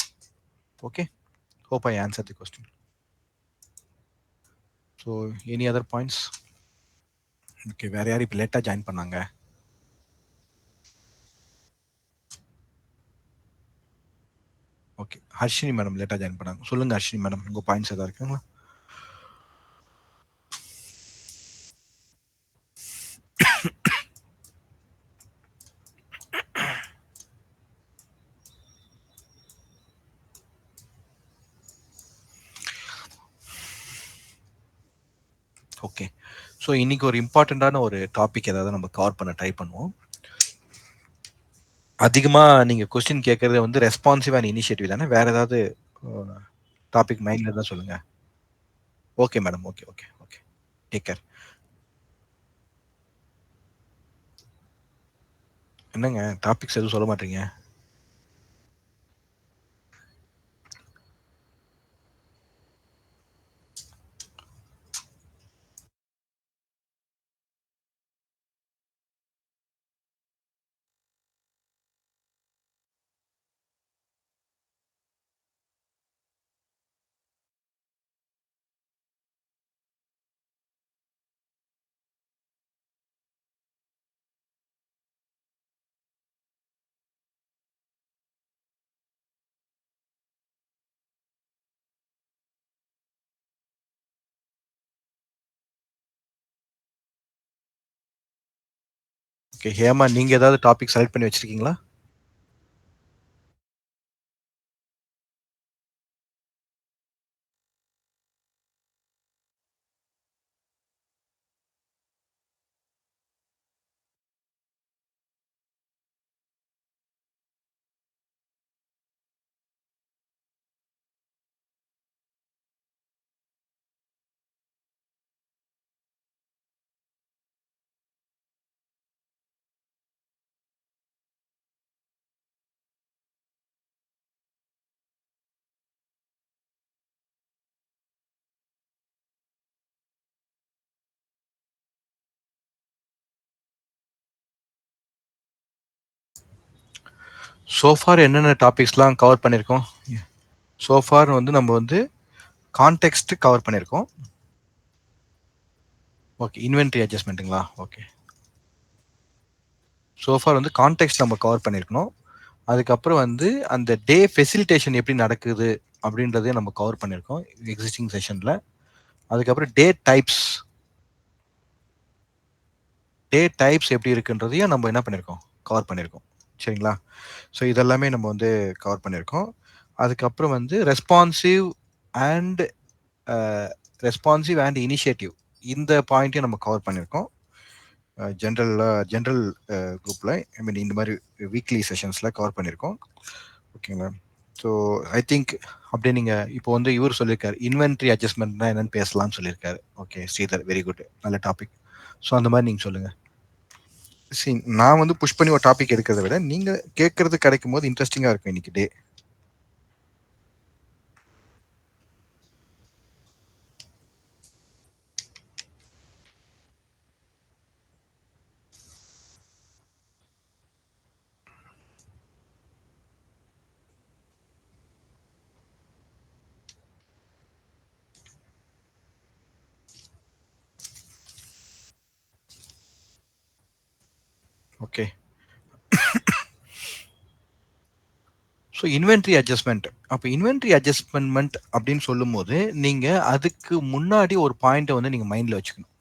Okay, hope I answered the question. So any other points? Okay, வேற யாரும் இப்போ லேட்டா ஜாயின் பண்ணாங்க? ஓகே, ஹர்ஷினி மேடம் லேட்டா ஜாயின் பண்ணாங்க. சொல்லுங்க ஹர்ஷினி மேடம், உங்க பாயிண்ட்ஸ் ஏதாவது இருக்குங்களா? ஓகே, ஸோ இன்னைக்கு ஒரு இம்பார்ட்டண்ட்டான ஒரு டாபிக் ஏதாவது நம்ம கவர் பண்ண ட்ரை பண்ணுவோம். அதிகமாக நீங்கள் கொஸ்டின் கேட்கறது வந்து ரெஸ்பான்சிவ் அண்ட் இனிஷியேட்டிவ் தானே, வேற ஏதாவது டாபிக் மைண்ட்ல இருந்தால் சொல்லுங்க. Okay madam, okay okay okay, take care. என்னங்க டாபிக்ஸ் எதுவும் சொல்ல மாட்டீங்க? ஓகே, ஹேமா நீங்க ஏதாவது டாபிக் செலக்ட் பண்ணி வச்சிருக்கீங்களா? சோஃபார் என்னென்ன டாபிக்ஸ்லாம் கவர் பண்ணியிருக்கோம்? சோஃபார் வந்து நம்ம வந்து கான்டெக்ஸ்ட் கவர் பண்ணியிருக்கோம். ஓகே, இன்வென்ட்ரி அட்ஜஸ்ட்மெண்ட்டுங்களா? ஓகே, சோஃபார் வந்து கான்டெக்ஸ்ட் நம்ம கவர் பண்ணியிருக்கணும். அதுக்கப்புறம் வந்து அந்த டே ஃபெசிலிட்டேஷன் எப்படி நடக்குது அப்படின்றதையும் நம்ம கவர் பண்ணியிருக்கோம் எக்ஸிஸ்டிங் செஷனில். அதுக்கப்புறம் டே டைப்ஸ் எப்படி இருக்குன்றதையும் நம்ம என்ன பண்ணியிருக்கோம், கவர் பண்ணியிருக்கோம். சரிங்களா. ஸோ இதெல்லாமே நம்ம வந்து கவர் பண்ணியிருக்கோம். அதுக்கப்புறம் வந்து ரெஸ்பான்சிவ் அண்ட் இனிஷியேட்டிவ் இந்த பாயிண்ட்டையும் நம்ம கவர் பண்ணியிருக்கோம் ஜென்ரல் குரூப்பில். ஐ மீன் இந்த மாதிரி வீக்லி செஷன்ஸில் கவர் பண்ணியிருக்கோம். ஓகேங்களா. ஸோ ஐ திங்க் அப்படியே நீங்கள் இப்போ வந்து இவர் சொல்லியிருக்காரு இன்வென்ட்ரி அட்ஜஸ்ட்மெண்ட்னா என்னன்னு பேசலாம்னு சொல்லியிருக்காரு. ஓகே ஸ்ரீதர், வெரி குட், நல்ல டாபிக். ஸோ அந்த மாதிரி நீங்கள் சொல்லுங்கள். சரி, நான் வந்து புஷ் பண்ணி ஒரு டாபிக் எடுக்கிறத விட நீங்கள் கேட்கறது கிடைக்கும் போது இன்ட்ரெஸ்டிங்காக இருக்கும் இன்னைக்கு day. Okay, so inventory adjustment. அப்போ இன்வென்ட்ரி அட்ஜஸ்ட்மெண்ட் அப்படின்னு சொல்லும் போது நீங்கள் அதுக்கு முன்னாடி ஒரு பாயிண்ட்டை வந்து நீங்கள் மைண்டில் வச்சுக்கணும்.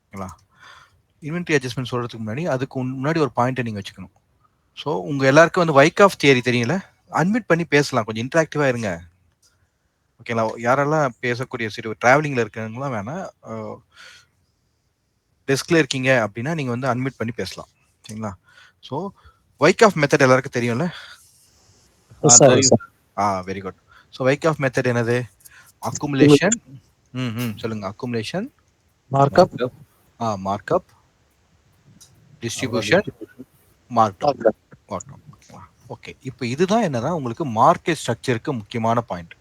ஓகேங்களா? இன்வென்ட்ரி அட்ஜஸ்ட்மெண்ட் சொல்கிறதுக்கு முன்னாடி அதுக்கு முன்னாடி ஒரு பாயிண்ட்டை நீங்கள் வச்சுக்கணும். ஸோ உங்கள் எல்லாருக்கும் வந்து வைக்காஃப் தியரி தெரியல, அட்மிட் பண்ணி பேசலாம், கொஞ்சம் இன்ட்ராக்டிவாக இருங்க. ஓகேங்களா? யாரெல்லாம் பேசக்கூடிய சரி ட்ராவலிங்கில் இருக்கிறவங்களாம் வேணாம், டெஸ்கில் இருக்கீங்க அப்படின்னா நீங்கள் வந்து அட்மிட் பண்ணி பேசலாம். சரிங்களா? ஸோ வைக்காஃப் மெத்தட் எல்லாருக்கும் தெரியும்ல? Very good. ஸோ வைக்காஃப் மெத்தட் என்னது? அக்குமுலேஷன். சொல்லுங்க. Accumulation, markup, distribution, markup. Okay, இப்போ இதுதான் என்னன்னா உங்களுக்கு மார்க்கெட் ஸ்ட்ரக்சருக்கு முக்கியமான பாயிண்ட்.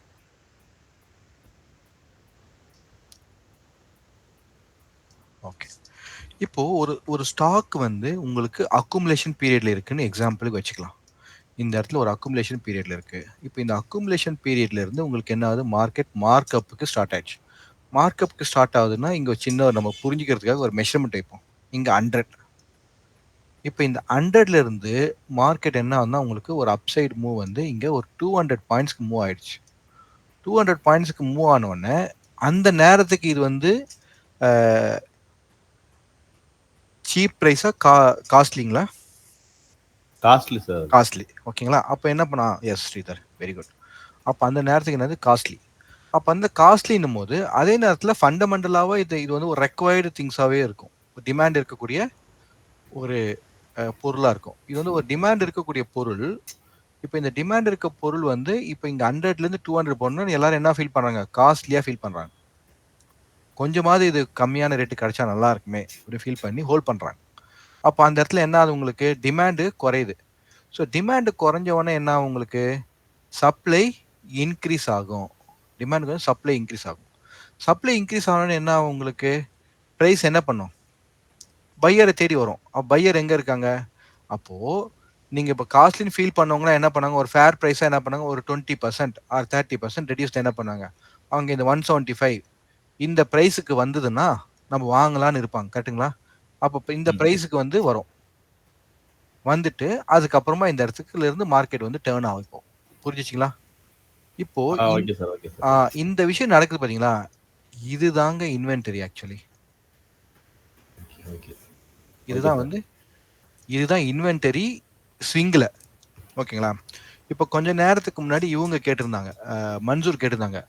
ஓகே, இப்போ ஒரு ஸ்டாக் வந்து உங்களுக்கு அக்குமுலேஷன் பீரியட்ல இருக்குன்னு எக்ஸாம்பிளுக்கு வச்சுக்கலாம். இந்த இடத்துல ஒரு அக்குமுலேஷன் பீரியட்ல இருக்கு. இப்போ இந்த அக்குமுலேஷன் பீரியட்ல இருந்து உங்களுக்கு என்ன ஆகுது? மார்க்கெட் மார்க்அப்புக்கு ஸ்டார்ட் ஆயிடுச்சு. மார்க்அப்புக்கு ஸ்டார்ட் ஆகுதுன்னா இங்க சின்ன நம்ம புரிஞ்சுக்கிறதுக்காக ஒரு மெஷர்மெண்ட் வைப்போம். இங்க 100. இப்போ இந்த 100ல இருந்து மார்க்கெட் என்ன ஆகுதுன்னா உங்களுக்கு ஒரு அப்சைட் மூவ் வந்து இங்க ஒரு 200 பாயிண்ட்ஸ்க்கு மூவ் ஆயிடுச்சு. 200 பாயிண்ட்ஸ்க்கு மூவ் ஆன உடனே அந்த நேரத்துக்கு இது வந்து சீப் பிரைஸா காஸ்ட்லிங்களா? Costly sir. காஸ்ட்லி. ஓகேங்களா? அப்போ என்ன பண்ணா? Yes Sridhar, very good. அப்போ அந்த நேரத்துக்கு என்னது? காஸ்ட்லி. அப்போ அந்த காஸ்ட்லின்னும் போது அதே நேரத்தில் ஃபண்டமெண்டலாகவே இது வந்து ஒரு ரெக்வயர்டு திங்ஸாகவே இருக்கும். டிமாண்ட் இருக்கக்கூடிய ஒரு பொருளாக இருக்கும். இது வந்து ஒரு டிமாண்ட் இருக்கக்கூடிய பொருள். இப்போ இந்த டிமாண்ட் இருக்க பொருள் வந்து இப்போ இங்கே 100லேருந்து 200 போடணும்னு எல்லாரும் என்ன ஃபீல் பண்ணுறாங்க? காஸ்ட்லியாக ஃபீல் பண்ணுறாங்க. கொஞ்சமாவது இது கம்மியான ரேட்டு கிடைச்சா நல்லா இருக்குமே அப்படி ஃபீல் பண்ணி ஹோல்ட் பண்ணுறாங்க. அப்போ அந்த இடத்துல என்ன ஆகுது? உங்களுக்கு டிமாண்டு குறையுது. ஸோ டிமாண்டு குறைஞ்ச உடனே என்ன ஆகும்? உங்களுக்கு சப்ளை இன்க்ரீஸ் ஆகும். டிமாண்டுக்கு வந்து சப்ளை இன்க்ரீஸ் ஆகும். சப்ளை இன்க்ரீஸ் ஆனோன்னு என்ன ஆகும்? உங்களுக்கு ப்ரைஸ் என்ன பண்ணும்? பையரை தேடி வரும். பையர் எங்கே இருக்காங்க? அப்போது நீங்கள் இப்போ காஸ்ட்லின்னு ஃபீல் பண்ணவங்களாம் என்ன பண்ணாங்க? ஒரு ஃபேர் ப்ரைஸாக என்ன பண்ணாங்க? ஒரு 20% ஆர் 30% ரெடியூஸ்ட் என்ன பண்ணாங்க? அவங்க இந்த 175 இந்த ப்ரைஸுக்கு வந்ததுன்னா நம்ம வாங்கலான்னு இருப்பாங்க. கரெக்டுங்களா? அப்போ இந்த ப்ரைஸுக்கு வந்து வரும். வந்துட்டு அதுக்கப்புறமா இந்த இடத்துக்குல இருந்து மார்க்கெட் வந்து டேர்ன் ஆகும். புரிஞ்சிச்சிங்களா? இப்போ இந்த விஷயம் நடக்குது பாத்தீங்களா? இதுதாங்க இன்வென்டரி. ஆக்சுவலி இதுதான் இன்வென்டரி ஸ்விங்ல. ஓகேங்களா? இப்போ கொஞ்ச நேரத்துக்கு முன்னாடி இவங்க கேட்டிருந்தாங்க, மன்சூர் கேட்டிருந்தாங்க,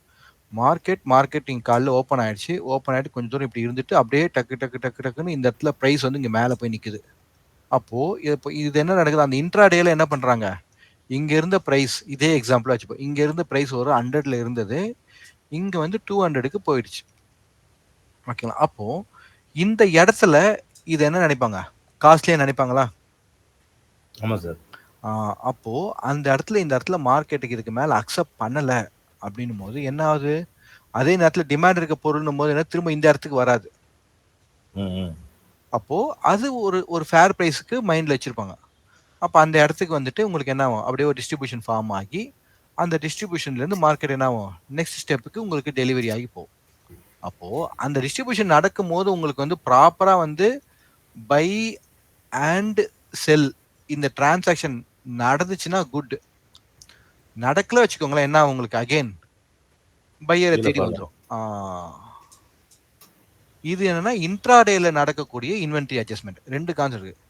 மார்க்கெட்டிங் காலில் ஓப்பன் ஆயிடுச்சு. ஓப்பன் ஆகிட்டு கொஞ்சம் தூரம் இப்படி இருந்துட்டு அப்படியே டக்குன்னு இந்த இடத்துல ப்ரைஸ் வந்து இங்கே மேலே போய் நிற்குது. அப்போது இது என்ன நடக்குது? அந்த இன்ட்ராடேல என்ன பண்ணுறாங்க? இங்கே இருந்த ப்ரைஸ், இதே எக்ஸாம்பிளாக வச்சுப்போம், இங்கே இருந்த ப்ரைஸ் ஒரு 100ல் இருந்தது, இங்கே வந்து 200க்கு போயிடுச்சு. ஓகேங்களா? அப்போது இந்த இடத்துல இது என்ன நினைப்பாங்க? காஸ்ட்லியாக நினைப்பாங்களா? ஆமாம் சார். அப்போது அந்த இடத்துல இந்த இடத்துல மார்க்கெட்டுக்கு இதுக்கு மேலே அக்செப்ட் பண்ணலை அப்படின்னும் போது என்ன ஆகுது? அதே நேரத்தில் டிமாண்ட் இருக்க பொருள்னும் போது என்ன திரும்ப இந்த இடத்துக்கு வராது. அப்போது அது ஒரு ஃபேர் ப்ரைஸுக்கு மைண்டில் வச்சுருப்பாங்க. அப்போ அந்த இடத்துக்கு வந்துட்டு உங்களுக்கு என்ன ஆகும்? அப்படியே ஒரு டிஸ்ட்ரிபியூஷன் ஃபார்ம் ஆகி அந்த டிஸ்ட்ரிபியூஷன்லேருந்து மார்க்கெட் என்ன ஆகும்? நெக்ஸ்ட் ஸ்டெப்புக்கு உங்களுக்கு டெலிவரி ஆகி போகும். அப்போது அந்த டிஸ்ட்ரிபியூஷன் நடக்கும் போது உங்களுக்கு வந்து ப்ராப்பராக வந்து பை அண்ட் செல் இந்த டிரான்சாக்ஷன் நடந்துச்சுன்னா குட். நடக்கல வச்சுக்கோங்களேன், என்ன உங்களுக்கு அகைன் பையரை தேடி வந்துடும். இது என்னன்னா இன்ட்ராடேல நடக்கக்கூடிய இன்வென்டரி அட்ஜஸ்ட்மெண்ட். ரெண்டு கான்செப்ட் இருக்கு.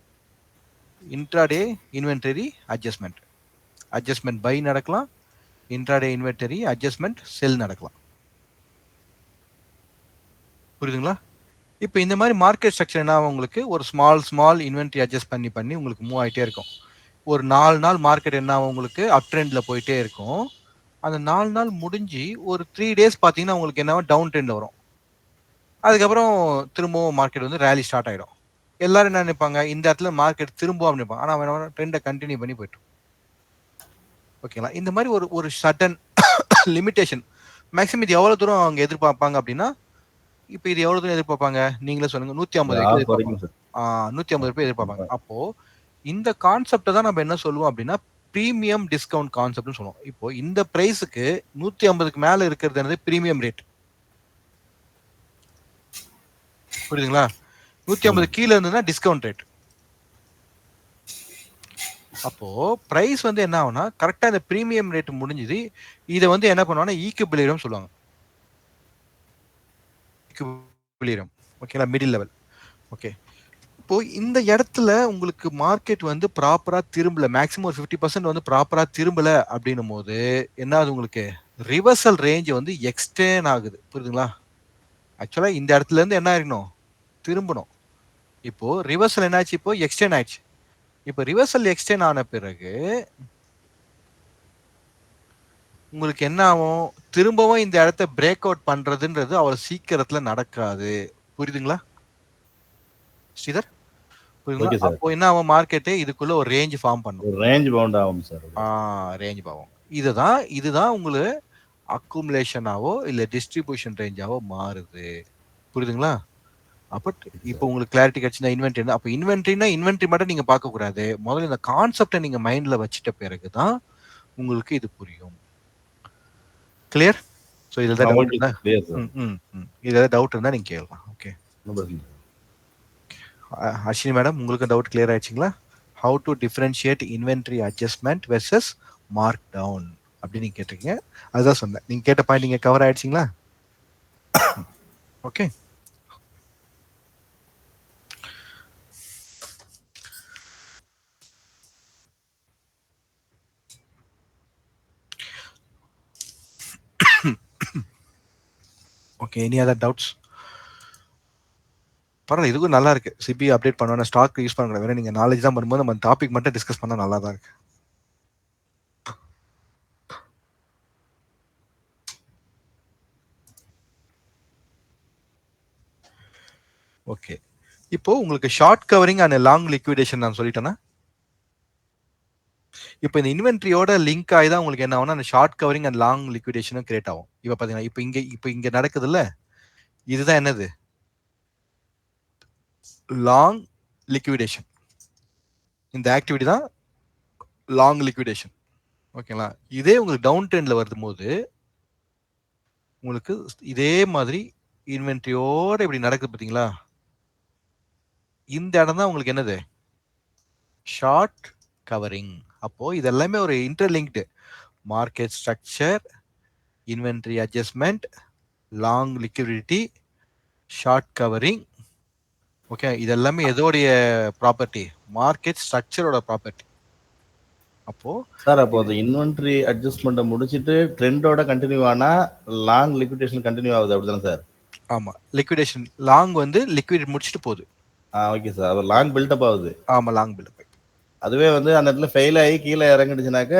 இன்ட்ராடே இன்வென்டரி அட்ஜஸ்ட்மெண்ட் பை நடக்கலாம், இன்ட்ராடே இன்வென்டரி அட்ஜஸ்ட்மெண்ட் செல் நடக்கலாம். புரியுதுங்களா? இப்போ இந்த மாதிரி மார்க்கெட் ஸ்ட்ரக்சர் என்ன உங்களுக்கு ஒரு ஸ்மால் இன்வென்டரி அட்ஜஸ்ட் பண்ணி உங்களுக்கு மூவ் ஆகிட்டே இருக்கும். ஒரு 4 நாள் மார்க்கெட் என்ன ஆகும் உங்களுக்கு அப் ட்ரெண்ட்ல போயிட்டே இருக்கும். அந்த 4 நாள் முடிஞ்சு ஒரு 3 டேஸ் பார்த்தீங்கன்னா உங்களுக்கு என்ன டவுன் ட்ரெண்ட் வரும். அதுக்கப்புறம் திரும்பவும் மார்க்கெட் வந்து ரேலி ஸ்டார்ட் ஆயிடும். எல்லாரும் என்ன நினைப்பாங்க, இந்த இடத்துல மார்க்கெட் திரும்பவும் நினைப்பாங்க. ஆனா அவன் ட்ரெண்டை கண்டினியூ பண்ணி போயிட்டு ஓகேங்களா. இந்த மாதிரி ஒரு சடன் லிமிடேஷன் மேக்ஸிமம் இது எவ்வளவு தூரம் அவங்க எதிர்பார்ப்பாங்க அப்படின்னா, இப்போ இது எவ்வளவு தூரம் எதிர்பார்ப்பாங்க நீங்களே சொல்லுங்க. 150 வரைக்கும் எதிர்பார்ப்பாங்க. 150 ரூபாய் எதிர்பார்ப்பாங்க. அப்போ இந்த கான்செப்டை தான் நம்ம என்ன சொல்லுவோம் அப்படின்னா பிரீமியம் டிஸ்கவுண்ட் கான்செப்ட்னு சொல்லுவோம். இப்போ இந்த பிரைஸுக்கு 150க்கு மேல இருக்கிறது என்னது பிரீமியம் ரேட். புரியுதுங்களா? 150 கீழே இருந்ததுன்னா டிஸ்கவுண்ட் ரேட். அப்போ பிரைஸ் வந்து என்ன ஆகும்னா கரெக்டா இந்த பிரீமியம் ரேட் முடிஞ்சது. இதை வந்து என்ன பண்ணுவாங்கன்னா ஈக்குபிலியம் சொல்லுவாங்க. ஈக்குபிலியம் ஓகேங்களா, மிடில் லெவல். ஓகே, இப்போ இந்த இடத்துல உங்களுக்கு மார்க்கெட் வந்து ப்ராப்பரா திரும்பல, மேக்ஸிமம் ஒரு 50% வந்து ப்ராப்பரா திரும்பல அப்படின்னும் போது என்ன ஆகுது உங்களுக்கு ரிவர்சல் ரேஞ்ச் வந்து எக்ஸ்டெண்ட் ஆகுது. புரியுதுங்களா? ஆக்சுவலா இந்த இடத்துல இருந்து என்ன ஆயிருக்கணும், திரும்பணும். இப்போ ரிவர்சல் என்னாச்சு, இப்போ எக்ஸ்டெண்ட் ஆயிடுச்சு. இப்போ ரிவர்சல் எக்ஸ்டெண்ட் ஆன பிறகு உங்களுக்கு என்ன ஆகும், திரும்பவும் இந்த இடத்த பிரேக் அவுட் பண்றதுன்றது அவ்வளவு சீக்கிரத்துல நடக்காது. புரியுதுங்களா ஸ்ரீதர்? புரியுதுங்களா? அப்போ என்ன ஆகும், மார்க்கெட் இதுக்குள்ள ஒரு ரேஞ்ச் ஃபார்ம் பண்ணும். ரேஞ்ச் பவுண்ட் ஆகும் சார். ரேஞ்ச் ஆகும். இதுதான் உங்களுக்கு அக்குமுலேஷனாவோ இல்ல டிஸ்ட்ரிபியூஷன் ரேஞ்சாவோ மாறுது. புரியுதுங்களா? அப்ப இப்போ உங்களுக்கு கிளாரிட்டி கிடைச்சுன்னா இன்வென்ட்ரி, அப்ப இன்வென்ட்ரினா இன்வென்ட்ரி மட்டும் நீங்க பார்க்க கூடாது. முதல்ல இந்த கான்செப்டை நீங்க மைண்ட்ல வச்சிட்ட பிறகுதான் உங்களுக்கு இது புரியும். கிளியர்? சோ இதுல டவுட் இருந்தா இதுல டவுட் இருந்தா நீங்க கேட்கலாம். ஓகே அஸ்வினி மேடம், உங்களுக்கு டவுட் கிளியர் ஆயிடுச்சுங்களா? How to differentiate inventory adjustment versus mark down அப்படின்னு நீங்க கேட்டிருக்கீங்க. அதுதான் சொன்னேன். நீங்க கேட்ட பாயிண்ட் நீங்க கவர் ஆயிடுச்சுங்களா? Okay, okay. Any other doubts? பரவாயில்ல, இதுக்கும் நல்லா இருக்கு. சிபி அப்டேட் பண்ணுவேன், ஸ்டாக் யூஸ் பண்ண வேற நீங்க நாலேஜ் தான் பண்ணும்போது நம்ம டாபிக் மட்டும் டிஸ்கஸ் பண்ணா நல்லா தான் இருக்கு. ஓகே, இப்போ உங்களுக்கு short covering and long liquidation நான் சொல்லிட்டேன்னா, இப்போ இந்த இன்வென்ட்ரியோட லிங்க் ஆகி தான் உங்களுக்கு என்ன ஆகும்னா அந்த ஷார்ட் கவரிங் அண்ட் லாங் லிக்விடேஷனும் கிரியேட் ஆகும். இப்போ பாத்தீங்கன்னா இப்போ இங்க நடக்குதுல்ல, இதுதான் என்னது லாங் லிக்விடேஷன். இந்த ஆக்டிவிட்டி தான் லாங் லிக்விடேஷன். ஓகேங்களா? இதே உங்களுக்கு டவுன் ட்ரெண்ட்ல வருது போது உங்களுக்கு இதே மாதிரி இன்வென்ட்ரியோட இப்படி நடக்குது பாத்தீங்களா, இந்த இடம் தான் உங்களுக்கு என்னது ஷார்ட் கவரிங். அப்போ இதெல்லாமே ஒரு interlinked market structure, inventory adjustment, long liquidity, short covering. Okay, இதெல்லாமே எதோடைய ப்ராப்பர்ட்டி, மார்க்கெட் ஸ்ட்ரக்சரோட ப்ராப்பர்ட்டி. அப்போ சார் அப்போ அந்த இன்வென்ட்ரி அட்ஜஸ்ட்மெண்ட்டை முடிச்சிட்டு ட்ரெண்டோட கண்டினியூ ஆனா லாங் லிக்விடேஷன் கண்டினியூ ஆகுது அப்படிதானே சார்? ஆமா, லிக்விடேஷன் லாங் வந்து லிக்விட் முடிச்சிட்டு போகுது. ஓகே சார், அது லாங் பில்டப் ஆகுது. ஆமா, லாங் பில்டப். அதுவே வந்து அந்த இடத்துல ஃபெயில் ஆகி கீழே இறங்கிடுச்சுனாக்க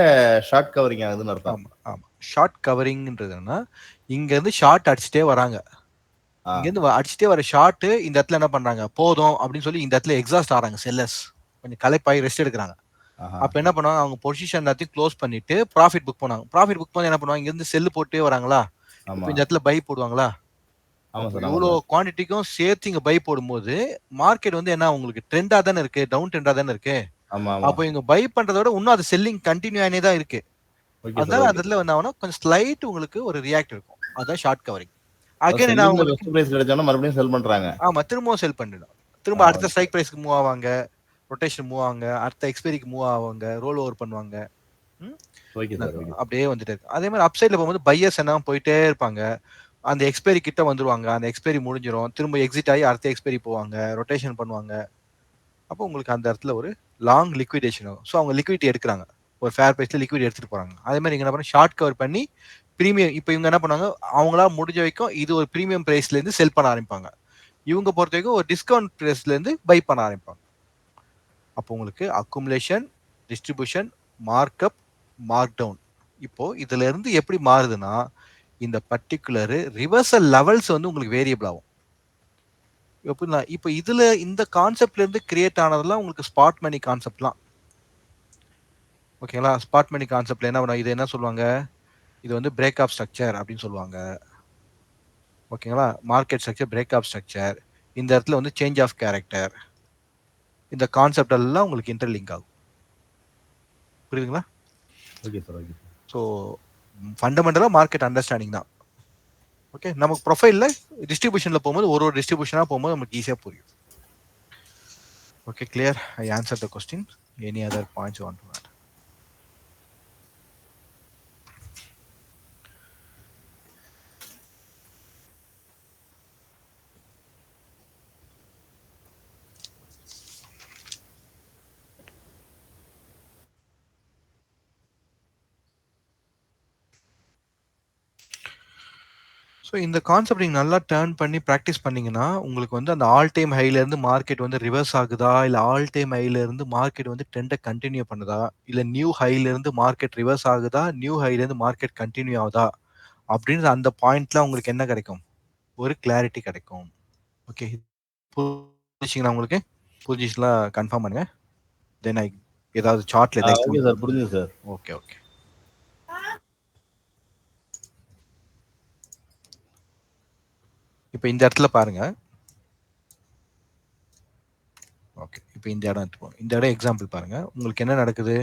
ஷார்ட் கவரிங் ஆகுதுன்னு அர்த்தம். ஆமா ஆமா, ஷார்ட் கவரிங்ன்றது என்னன்னா இங்க இருந்து ஷார்ட் அடிச்சுட்டே வராங்க. இங்க இருந்து அடிச்சுட்டே வர ஷார்ட் இந்த இடத்துல என்ன பண்றாங்க, போதும் அப்படின்னு சொல்லி இந்த இடத்துல எக்ஸாஸ்ட் ஆறாங்க. செல்லர்ஸ் கொஞ்சம் களைப்பாய் ரெஸ்ட் எடுக்கிறாங்க. அப்ப என்ன பண்ணுவாங்க, அவங்க பொசிஷன் எல்லாத்தையும் க்ளோஸ் பண்ணிட்டு ப்ராஃபிட் புக் பண்ணுவாங்க. ப்ராஃபிட் புக் பண்ணி என்ன பண்ணுவாங்க, இங்க இருந்து செல்லு போட்டே வராங்களா, இந்த இடத்துல பை போடுவாங்களா. இவ்வளோ குவான்டிட்டிக்கும் சேர்த்து இங்க பை போடும்போது மார்க்கெட் வந்து என்ன உங்களுக்கு ட்ரெண்டா தானே இருக்கு, டவுன் ட்ரெண்டா தானே இருக்கு. அப்போ இங்க பை பண்றதோட இன்னும் அது செல்லிங் கண்டினியூ ஆனே தான் இருக்கு. அதனால அந்த இடத்துல என்ன கொஞ்சம் ஸ்லைட் உங்களுக்கு ஒரு ரியாக்ட் இருக்கும். அதான் ஷார்ட் கவரிங். அகைன் என்ன பெஸ்ட் பிரைஸ் கிடைச்சாலும் மறுபடியும் செல் பண்றாங்க. ஆமா, திரும்பவும் செல் பண்ணிடும். திரும்ப அடுத்த ஸ்ட்ரைக் பிரைஸ்க்கு மூவ் ஆவாங்க, ரொட்டேஷன் மூவ் ஆவாங்க, அடுத்த எக்ஸ்பைரிக்கு மூவ் ஆவாங்க, ரோல் ஓவர் பண்ணுவாங்க. அப்படியே வந்துட்டு இருக்கு. அதே மாதிரி அப் சைட்ல போகும்போது பையர்ஸ் என்ன போயிட்டே இருப்பாங்க. அந்த எக்ஸ்பைரி கிட்ட வந்துருவாங்க, அந்த எக்ஸ்பைரி முடிஞ்சிடும், திரும்ப எக்ஸிட் ஆகி அடுத்த எக்ஸ்பைரி போவாங்க, ரொட்டேஷன் பண்ணுவாங்க. அப்போ உங்களுக்கு அந்த இடத்துல ஒரு லாங் லிக்விடேஷன் ஆகும். ஸோ அவங்க லிக்விடிட்டி எடுக்கிறாங்க, ஒரு ஃபேர் ப்ரைஸ்ல லிக்விட் எடுத்துட்டு போறாங்க. அதே மாதிரி இங்க என்ன பண்ண ஷார்ட் கவர் பண்ணி பிரீமியம், இப்போ இவங்க என்ன பண்ணாங்க, அவங்களா முடிஞ்ச வரைக்கும் இது ஒரு பிரீமியம் பிரைஸ்ல இருந்து செல் பண்ண ஆரம்பிப்பாங்க. இவங்க பொறுத்த வரைக்கும் ஒரு டிஸ்கவுண்ட் பிரைஸ்ல இருந்து பை பண்ண ஆரம்பிப்பாங்க. அப்போ உங்களுக்கு accumulation, distribution, markup, markdown. இப்போ இதுல இருந்து எப்படி மாறுதுன்னா இந்த பர்டிகுலர் ரிவர்சல் லெவல்ஸ் வந்து உங்களுக்கு வேரியபிள் ஆகும். எப்படின்னா இப்போ இதுல இந்த கான்செப்ட்ல இருந்து கிரியேட் ஆனதெல்லாம் உங்களுக்கு ஸ்பாட் மணி கான்செப்ட்லாம். ஓகேங்களா? ஸ்பாட் மணி கான்செப்ட்ல என்ன பண்ணுவாங்க, இது என்ன சொல்லுவாங்க, இது வந்து பிரேக் ஆஃப் ஸ்ட்ரக்சர் அப்படின்னு சொல்லுவாங்க. ஓகேங்களா? Market structure, break of structure, இந்த இடத்துல வந்து சேஞ்ச் ஆஃப் கேரக்டர், இந்த கான்செப்ட் எல்லாம் உங்களுக்கு இன்டர்லிங்க் ஆகும். புரியுதுங்களா? Okay sir, okay. ஸோ ஃபண்டமெண்டலாக மார்க்கெட் அண்டர்ஸ்டாண்டிங் தான். ஓகே, நமக்கு ப்ரொஃபைலில் டிஸ்ட்ரிபியூஷனில் போகும்போது ஒரு டிஸ்ட்ரிபியூஷனாக போகும்போது நமக்கு ஈஸியாக புரியும். Okay, clear? I answer the question. Any other points want to add? So இந்த கான்செப்ட் நீங்கள் நல்லா டேர்ன் பண்ணி ப்ராக்டிஸ் பண்ணிங்கன்னா உங்களுக்கு வந்து அந்த ஆல் டைம் ஹைலேருந்து மார்க்கெட் வந்து ரிவர்ஸ் ஆகுதா, இல்லை ஆல் டைம் ஹைலேருந்து மார்க்கெட் வந்து ட்ரெண்டை கண்டினியூ பண்ணுதா, இல்லை நியூ ஹைலேருந்து மார்க்கெட் ரிவர்ஸ் ஆகுதா, நியூ ஹைலேருந்து மார்க்கெட் கண்டினியூ ஆகுதா அப்படின்ற அந்த பாயிண்ட்ல உங்களுக்கு என்ன கிடைக்கும், ஒரு கிளாரிட்டி கிடைக்கும். ஓகே, புரிஞ்சிங்களா? உங்களுக்கு புரிஞ்சிச்சுன்னா கன்ஃபார்ம் பண்ணுங்க. தென் ஐ ஏதாவது சார்ட்ல ஓகே எதாவது. சார், புரிஞ்சுது சார். Okay okay. இப்போ இந்த இடத்துல பாருங்க. ஓகே, இப்போ இந்த இடம் எடுத்துப்போம். இந்த இடம் எக்ஸாம்பிள் பாருங்க. உங்களுக்கு என்ன நடக்குது,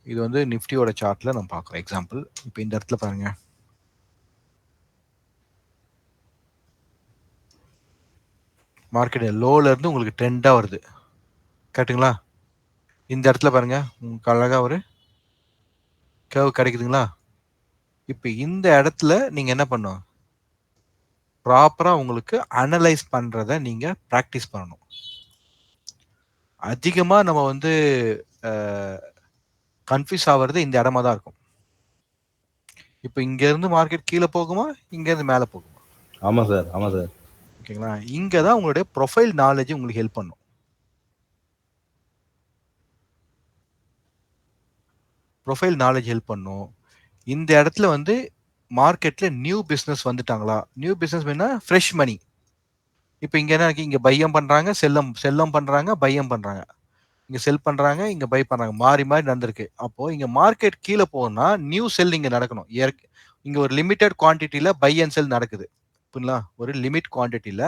இது வந்து நிஃப்டியோட சார்ட்ல நம்ம பார்க்குறோம் எக்ஸாம்பிள். இப்போ இந்த இடத்துல பாருங்க, மார்க்கெட் லோல இருந்து உங்களுக்கு ட்ரெண்டா வருது, கரெக்டுங்களா? இந்த இடத்துல பாருங்க உங்களுக்கு அழகா ஒரு கர்வ் கிடைக்குதுங்களா? இப்போ இந்த இடத்துல நீங்க என்ன பண்ணும், ப்ராப்பரா உங்களுக்கு அனலைஸ் பண்றத நீங்க பிராக்டிஸ் பண்ணணும். அதிகமா நம்ம வந்து கன்ஃபியூஸ் ஆகிறது இந்த இடமா தான் இருக்கும். இப்போ இங்க இருந்து மார்க்கெட் கீழே போகுமா, இங்க இருந்து மேலே போகுமா? ஆமா சார், ஆமா சார். ஓகேங்களா? இங்க தான் உங்களுடைய ப்ரொஃபைல் நாலேஜ் உங்களுக்கு ஹெல்ப் பண்ணும். ப்ரொஃபைல் நாலேஜ் ஹெல்ப் பண்ணும். இந்த இடத்துல வந்து மார்க்கெட்ல நியூ பிஸ்னஸ் வந்துட்டாங்களா, நியூ பிஸ்னஸ் வேணா ஃப்ரெஷ் மணி. இப்போ இங்க என்ன இருக்கு, இங்க பையம் பண்றாங்க, செல்லம் பண்றாங்க, பையம் பண்றாங்க, இங்க செல் பண்றாங்க, இங்க பை பண்றாங்க, மாறி மாறி நடந்திருக்கு. அப்போ இங்க மார்க்கெட் கீழே போகும்னா நியூ செல் இங்க நடக்கணும். இங்க ஒரு லிமிடெட் குவான்டிட்டியில பை அண்ட் செல் நடக்குது. புரியுங்களா? ஒரு லிமிட் குவான்டிட்டியில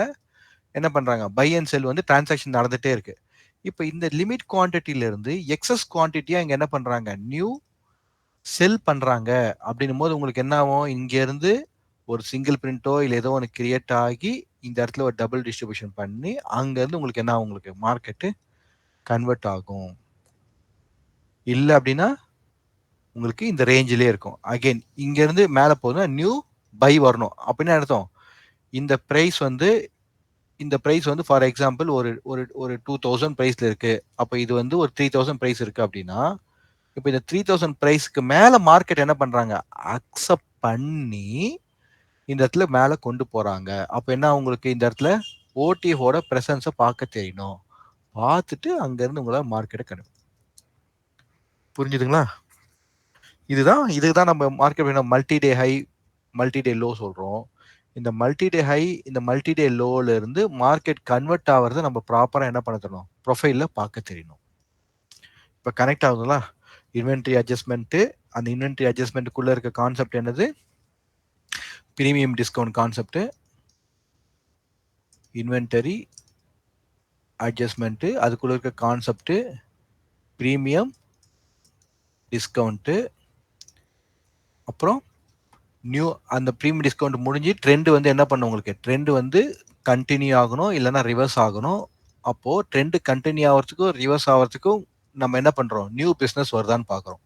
என்ன பண்றாங்க, பை அண்ட் செல் வந்து டிரான்சாக்ஷன் நடந்துட்டே இருக்கு. இப்போ இந்த லிமிட் குவான்டிட்டியில இருந்து எக்ஸஸ் குவான்டிட்டியா இங்க என்ன பண்றாங்க, நியூ செல் பண்றாங்க. அப்படின்னும் போது உங்களுக்கு என்ன ஆகும், இங்க இருந்து ஒரு சிங்கிள் பிரிண்டோ இல்லை ஏதோ ஒன்று கிரியேட் ஆகி இந்த இடத்துல ஒரு டபுள் டிஸ்ட்ரிபியூஷன் பண்ணி அங்க இருந்து உங்களுக்கு என்ன ஆகும், உங்களுக்கு மார்க்கெட்டு கன்வெர்ட் ஆகும். இல்லை அப்படின்னா உங்களுக்கு இந்த ரேஞ்சிலே இருக்கும். அகைன் இங்க இருந்து மேலே போகுதுன்னா நியூ பை வரணும். அப்படின்னா அர்த்தம், இந்த பிரைஸ் வந்து ஃபார் எக்ஸாம்பிள் ஒரு ஒரு ஒரு 2000 பிரைஸ்ல இருக்கு. அப்போ இது வந்து ஒரு 3000 பிரைஸ் இருக்கு அப்படின்னா, இப்போ இந்த 3000 பிரைஸ்க்கு மேல மார்க்கெட் என்ன பண்றாங்க, அக்செப்ட் பண்ணி இந்த இடத்துல மேல கொண்டு போறாங்க. அப்போ என்ன உங்களுக்கு இந்த இடத்துல ஓடிஎஃபோட பிரசன்ஸை பார்க்க தெரியணும். பார்த்துட்டு அங்க இருந்து உங்களால் மார்க்கெட்டை கண்டு. புரிஞ்சுதுங்களா? இதுதான் நம்ம மார்க்கெட் மல்டி டே ஹை, மல்டி டே லோ சொல்றோம். இந்த மல்டி டே ஹை, இந்த மல்டி டே லோல இருந்து மார்க்கெட் கன்வெர்ட் ஆகிறத நம்ம ப்ராப்பரா என்ன பண்ண தெரியணும், ப்ரொஃபைல்ல பார்க்க தெரியணும். இப்போ கனெக்ட் ஆகுதுங்களா? இன்வென்ட்ரி அட்ஜஸ்ட்மெண்ட், அந்த இன்வென்ட்ரி அட்ஜஸ்ட்மெண்ட்டுக்குள்ள இருக்க கான்செப்ட் என்னது, premium discount concept. Inventory adjustment, அதுக்குள்ள இருக்க கான்செப்ட் பிரீமியம் டிஸ்கவுண்ட். அப்புறம் நியூ அந்த ப்ரீமியம் டிஸ்கவுண்ட் முடிஞ்சு ட்ரெண்ட் வந்து என்ன பண்ணும், உங்களுக்கு ட்ரெண்ட் வந்து கண்டினியூ ஆகணும், இல்லைன்னா ரிவர்ஸ் ஆகணும். அப்போ ட்ரெண்ட் கண்டினியூ ஆகிறதுக்கும் ரிவர்ஸ் ஆகிறதுக்கும் நம்ம என்ன பண்றோம், நியூ பிஸ்னஸ் வருதான்னு பார்க்குறோம்.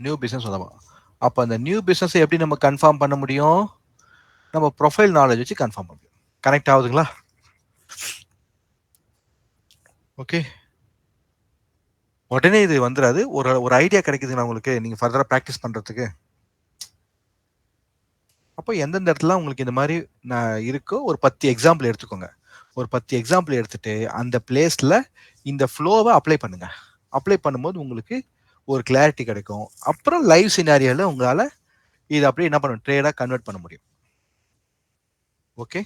நியூ பிஸ்னஸ் வருதா? அப்போ அந்த நியூ பிஸ்னஸ் எப்படி நம்ம கன்ஃபார்ம் பண்ண முடியும், நம்ம ப்ரொஃபைல் நாலேஜ் வச்சு கன்ஃபார்ம் பண்ண முடியும். கனெக்ட் ஆகுதுங்களா? ஓகே, உடனே இது வந்துடாது. ஒரு ஐடியா கிடைக்குதுங்களா உங்களுக்கு, நீங்க ஃபர்தரா ப்ராக்டிஸ் பண்றதுக்கு? அப்போ எந்தெந்த இடத்துல உங்களுக்கு இந்த மாதிரி இருக்கோ ஒரு 10 எக்ஸாம்பிள் எடுத்துக்கோங்க. ஒரு 10 எக்ஸாம்பிள் எடுத்துட்டு அந்த பிளேஸ்ல இந்த ஃப்ளோவை அப்ளை பண்ணுங்க. அப்ளை பண்ணும்போது உங்களுக்கு ஒரு கிளாரிட்டி கிடைக்கும். அப்புறம் லைவ் சினாரியோல உங்களால இது அப்படியே என்ன பண்ணணும், ட்ரேடா கன்வெர்ட் பண்ண முடியும். ஓகே,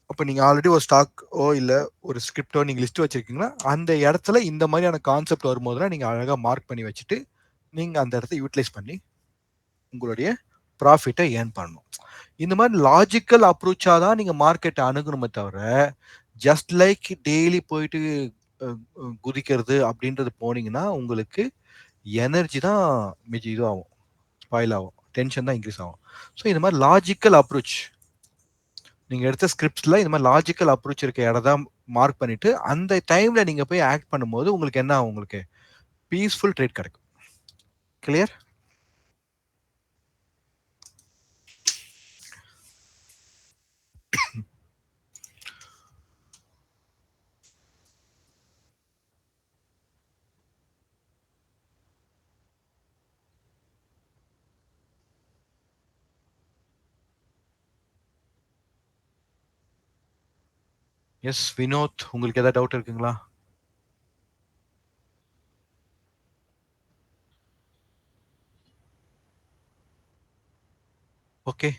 அப்போ நீங்க ஆல்ரெடி ஒரு ஸ்டாக்கோ இல்ல ஒரு ஸ்கிரிப்டோ நீங்க லிஸ்ட் வச்சிருக்கீங்கன்னா அந்த இடத்துல இந்த மாதிரியான கான்செப்ட் வரும்போதுலாம் நீங்க அழகா மார்க் பண்ணி வச்சுட்டு நீங்க அந்த இடத்த யூட்டிலைஸ் பண்ணி உங்களுடைய ப்ராஃபிட்டை ஏர்ன் பண்ணணும். இந்த மாதிரி லாஜிக்கல் அப்ரோச்சா தான் நீங்க மார்க்கெட்டை அணுகணுமே தவிர ஜஸ்ட் லைக் டெய்லி போயிட்டு குதிக்கிறது அப்படின்றது போனீங்கன்னா உங்களுக்கு எனர்ஜி தான் இதுவாகும், ஸ்பாயில் ஆகும், டென்ஷன் தான் இன்க்ரீஸ் ஆகும். ஸோ இந்த மாதிரி லாஜிக்கல் அப்ரோச் நீங்க எடுத்த ஸ்கிரிப்ட்ஸ்ல இந்த மாதிரி லாஜிக்கல் அப்ரோச் இருக்க இடதான் மார்க் பண்ணிட்டு அந்த டைம்ல நீங்க போய் ஆக்ட் பண்ணும்போது உங்களுக்கு என்ன ஆகும், உங்களுக்கு பீஸ்ஃபுல் ட்ரேட் கிடைக்கும். கிளியர்? எஸ் வினோத், உங்களுக்கு ஏதாவது டவுட் இருக்குங்களா? ஓகே,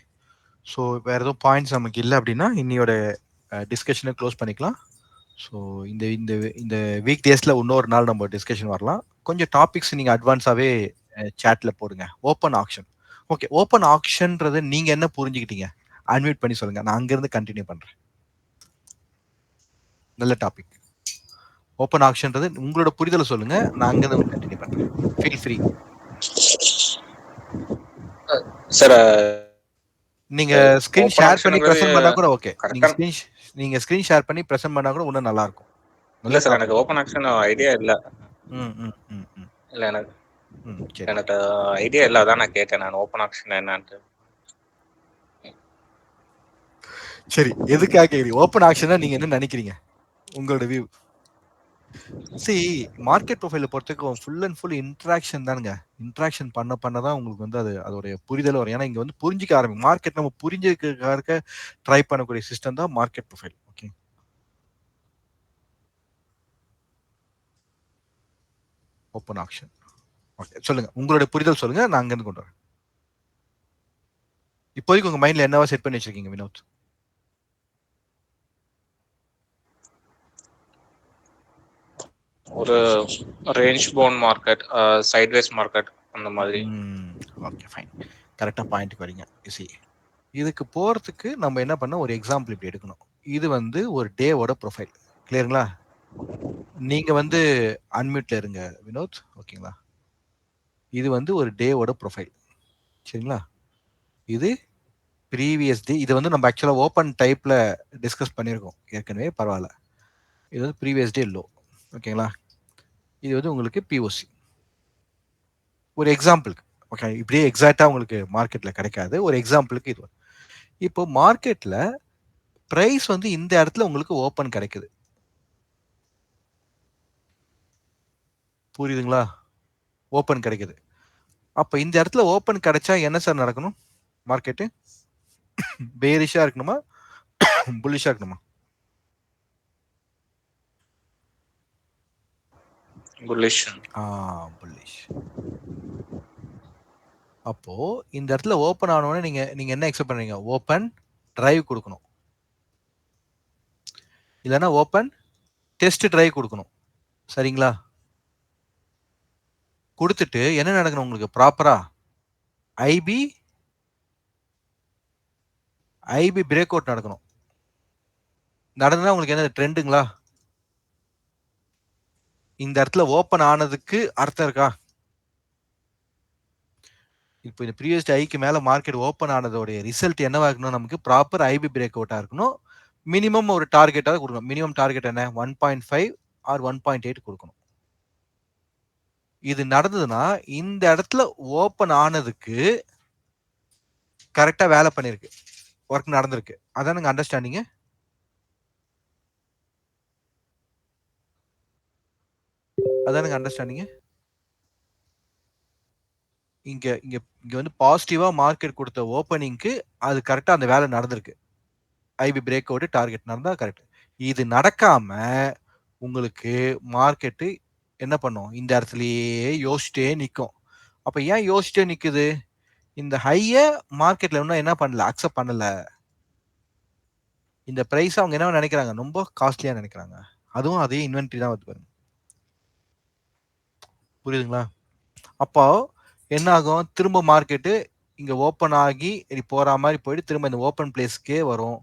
ஸோ வேற ஏதோ பாயிண்ட்ஸ் நமக்கு இல்லை அப்படின்னா இன்னையோட டிஸ்கஷனை க்ளோஸ் பண்ணிக்கலாம். ஸோ இந்த இந்த இந்த வீக் டேஸில் இன்னொரு நாள் நம்ம டிஸ்கஷன் வரலாம். கொஞ்சம் டாபிக்ஸ் நீங்கள் அட்வான்ஸாகவே சேட்டில் போடுங்க. Open action. ஓகே, ஓப்பன் ஆக்ஷன்றது நீங்கள் என்ன புரிஞ்சுக்கிட்டீங்க? அன்மியூட் பண்ணி சொல்லுங்கள், நான் அங்கேருந்து கண்டினியூ பண்ணுறேன். நல்ல டாபிக். ஓப்பன் ஆக்ஷன்றது உங்களோட புரிதலை சொல்லுங்க, நான் அங்கேருந்து கண்டினியூ பண்ணுறேன். Feel free sir. நீங்க ஸ்கிரீன் ஷேர் பண்ணி பிரசன்ட் பண்ணா கூட ஓகே. நீங்க ஸ்கிரீன் ஷேர் பண்ணி பிரசன்ட் பண்ணா கூட இன்னும் நல்லா இருக்கும். இல்ல சார், எனக்கு ஓபன் ஆக்ஷன் ஐடியா இல்ல. இல்ல எனக்கு ஐடியா இல்ல, அதான் நான் கேட்டேன். நான் ஓபன் ஆக்ஷன் என்னன்னு. சரி, எதுக்காக கேக்குறீங்க ஓபன் ஆக்ஷனா? நீங்க என்ன நினைக்கிறீங்க, உங்களோட வியூ? See, மார்க்கெட் ப்ரொஃபைலை பொறுத்தவரைக்கும் ஃபுல் அண்ட் ஃபுல் இன்ட்ராக்ஷன் தானுங்க. இன்ட்ராக்ஷன் பண்ண தான் உங்களுக்கு வந்து அது அதோடைய புரிதல் வரும். ஏன்னா இங்க வந்து புரிஞ்சிக்க ஆரம்பிக்கும். மார்க்கெட் நம்ம புரிஞ்சுக்க ட்ரை பண்ணக்கூடிய சிஸ்டம் தான் market profile. Okay, open action. Okay, சொல்லுங்க உங்களுடைய புரிதல் சொல்லுங்க, நான் அங்கிருந்து கொண்டு வரேன். இப்போதைக்கு உங்க மைண்ட்ல என்னவா செட் பண்ணி வச்சிருக்கீங்க வினோத்? ஒரு range bound market, sideways market அந்த மாதிரி. ஓகே ஃபைன், கரெக்டா பாயிண்ட்க்கு வரீங்க. சி, இதுக்கு போறதுக்கு நம்ம என்ன பண்ண, ஒரு எக்ஸாம்பிள் இப்படி எடுக்கணும். இது வந்து ஒரு டேவோட ப்ரொஃபைல். கிளியருங்களா? நீங்க வந்து அன்மியூட்ல இருங்க வினோத், ஓகேங்களா? இது வந்து ஒரு டேவோட ப்ரொஃபைல், சரிங்களா? இது ப்ரீவியஸ் டே. இது வந்து நம்ம ஆக்சுவலா ஓப்பன் டைப்ல டிஸ்கஸ் பண்ணியிருக்கோம் ஏற்கனவே, பரவாயில்ல. இது வந்து ப்ரீவியஸ் டே லோ, ஓகேங்களா? இது வந்து உங்களுக்கு பிஓசி. ஒரு எக்ஸாம்பிளுக்கு, ஓகே, இப்படியே எக்ஸாக்டா உங்களுக்கு மார்க்கெட்ல கிடைக்காது, ஒரு எக்ஸாம்பிளுக்கு இது. இப்போ மார்க்கெட்ல பிரைஸ் வந்து இந்த இடத்துல உங்களுக்கு ஓப்பன் கிடைக்குது, புரியுதுங்களா? ஓப்பன் கிடைக்குது. அப்ப இந்த இடத்துல ஓப்பன் கிடைச்சா என்ன சார் நடக்கணும்? மார்க்கெட்டு பேரிஷா இருக்கணுமா, புல்லிஷா இருக்கணுமா? புல்லிஷ். புல்லிஷ். அப்போ இந்த இடத்துல ஓப்பன் ஆனோடனே நீங்க என்ன எக்ஸ்பெக்ட் பண்றீங்க? ஓப்பன் டிரைவ் கொடுக்கணும், இல்லைன்னா ஓப்பன் டெஸ்ட் டிரைவ் கொடுக்கணும், சரிங்களா? கொடுத்துட்டு என்ன நடக்கணும் உங்களுக்கு? ப்ராப்பரா ஐபி பிரேக் அவுட் நடக்கணும். நடந்தா உங்களுக்கு என்ன ட்ரெண்டுங்களா? இந்த இடத்துல ஓப்பன் ஆனதுக்கு அர்த்தம் இருக்கா? இப்போ இந்த ப்ரீவியஸ் ஐக்கு மேல மார்க்கெட் ஓப்பன் ஆனதோடைய ரிசல்ட் என்னவா இருக்கணும்? நமக்கு ப்ராப்பர் ஐபி பிரேக் அவுட்டா இருக்கணும். மினிமம் ஒரு டார்கெட்டாக கொடுக்கணும். மினிமம் டார்கெட் என்ன? 1.5 ஆர் 1.8 கொடுக்கணும். இது நடந்ததுன்னா இந்த இடத்துல ஓப்பன் ஆனதுக்கு கரெக்டா வேலை பண்ணிருக்கு, ஒர்க் நடந்திருக்கு. அதானுங்க அண்டர்ஸ்டாண்டிங். அதானுங்க அண்டர்ஸ்டாண்டிங். இங்க இங்க இங்க வந்து பாசிட்டிவா மார்க்கெட் கொடுத்த ஓப்பனிங்க்கு அது கரெக்டா அந்த வேலை நடந்திருக்கு. ஐபி பிரேக் அவுட் டார்கெட் நடந்தா கரெக்ட். இது நடக்காம உங்களுக்கு மார்க்கெட்டு என்ன பண்ணும், இந்த இடத்துலயே யோசிச்சிட்டே நிற்கும். அப்ப ஏன் யோசிச்சிட்டே நிக்குது, இந்த ஹைய மார்க்கெட்ல இன்னும் என்ன பண்ணல, அக்செப்ட் பண்ணல. இந்த பிரைஸ் அவங்க என்ன நினைக்கிறாங்க, ரொம்ப காஸ்ட்லியா நினைக்கிறாங்க. அதுவும் அதே இன்வென்ட்ரி தான் வந்து பாருங்க. புரியுதுங்களா? அப்போ என்ன ஆகும், திரும்ப மார்க்கெட்டு இங்க ஓப்பன் ஆகி போற மாதிரி போயிட்டு திரும்ப இந்த ஓப்பன் பிளேஸ்க்கே வரும்,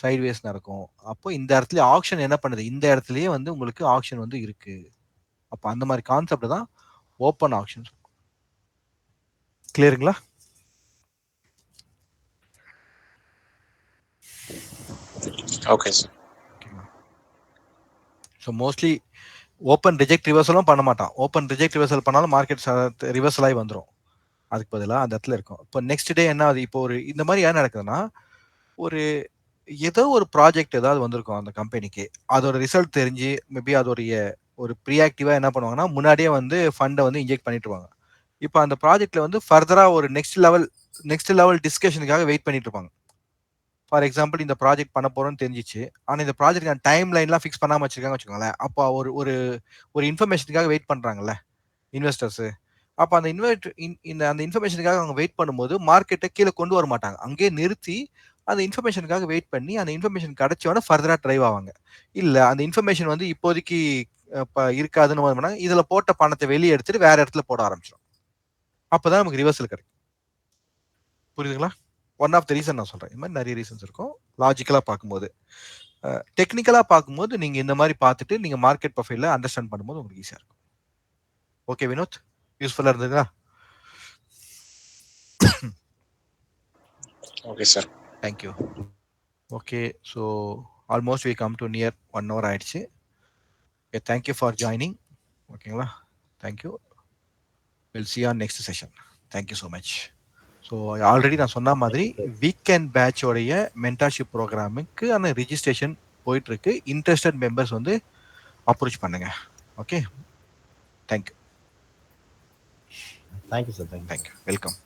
சைட்வேஸ் நடக்கும். அப்போ இந்த இடத்துல ஆக்ஷன் என்ன பண்ணுது, இந்த இடத்துலயே வந்து உங்களுக்கு ஆக்ஷன் வந்து இருக்கு. அப்போ அந்த மாதிரி கான்செப்ட் தான் ஓப்பன் ஆக்ஷன். கிளியருங்களா? Okay sir. So mostly open reject ரிவர்சலும் பண்ண மாட்டான். ஓப்பன் ரிஜெக்ட் ரிவர்சல் பண்ணாலும் மார்க்கெட் ரிவர்சல் ஆகி வந்துடும். அதுக்கு பதிலாக அந்த இடத்துல இருக்கும். இப்போ நெக்ஸ்ட் டே என்ன ஆகுது, இப்போ ஒரு இந்த மாதிரி ஏன் நடக்குதுன்னா, ஒரு ஏதோ ஒரு ப்ராஜெக்ட் ஏதாவது வந்திருக்கும் அந்த கம்பெனிக்கு, அதோட ரிசல்ட் தெரிஞ்சு மேபி அதோடைய ஒரு ப்ரீஆக்டிவாக என்ன பண்ணுவாங்கன்னா, முன்னாடியே வந்து ஃபண்டை வந்து இன்ஜெக்ட் பண்ணிட்டுருவாங்க. இப்போ அந்த ப்ராஜெக்ட்ல வந்து ஃபர்தராக ஒரு நெக்ஸ்ட் லெவல் டிஸ்கஷனுக்காக வெயிட் பண்ணிட்டு இருப்பாங்க. ஃபார் எக்ஸாம்பிள் இந்த ப்ராஜெக்ட் பண்ண போறோம்னு தெரிஞ்சிச்சு, ஆனால் இந்த ப்ராஜெக்ட் டைம் லைன்லாம் ஃபிக்ஸ் பண்ணாமல் வச்சிருக்காங்க வச்சுக்கோங்களேன். அப்போ ஒரு இன்ஃபர்மேஷனுக்காக வெயிட் பண்ணுறாங்கல்ல இன்வெஸ்டர்ஸ். அப்போ அந்த அந்த இன்ஃபர்மேஷனுக்காக அவங்க வெயிட் பண்ணும்போது மார்க்கெட்டை கீழே கொண்டு வர மாட்டாங்க, அங்கேயே நிறுத்தி அந்த இன்ஃபர்மேஷனுக்காக வெயிட் பண்ணி அந்த இன்ஃபர்மேஷன் கிடைச்சோன்னா ஃபர்தராக ட்ரைவ் ஆவாங்க. இல்லை அந்த இன்ஃபர்மேஷன் வந்து இப்போதைக்கு இருக்காதுன்னு இதில் போட்ட பணத்தை வெளியே எடுத்துட்டு வேற இடத்துல போட ஆரம்பிச்சிடும். அப்போதான் நமக்கு ரிவர்சல் கிடைக்கும். புரியுதுங்களா? ஒன் ஆஃப் த ரீசன் நான் சொல்றேன். இந்த மாதிரி நிறைய ரீசன்ஸ் இருக்கும். லாஜிக்கலா பார்க்கும்போது, டெக்னிக்கலா பார்க்கும்போது நீங்க இந்த மாதிரி பார்த்துட்டு நீங்க மார்க்கெட் ப்ரொஃபைல அண்டர்ஸ்டாண்ட் பண்ணும்போது உங்களுக்கு ஈஸியா இருக்கும். ஓகே வினோத், யூஸ்ஃபுல்லா இருந்ததுங்களா? Okay sir. Thank you. Okay, so almost we come to near 1 hour ஆயிடுச்சு. ஓகே, தேங்க்யூ ஃபார் ஜாயினிங். ஓகேங்களா? Thank you. Will see on next session. Thank you so much. So already நான் சொன்ன மாதிரி வீக்கெண்ட் பேட்சோடைய மென்டார்ஷிப் ப்ரோக்ராமுக்கு அந்த ரிஜிஸ்ட்ரேஷன் போயிட்டு இருக்கு. இன்ட்ரெஸ்டட் மெம்பர்ஸ் வந்து அப்ரோச் பண்ணுங்க. Okay, thank you. Thank you sir. Thank you. Welcome.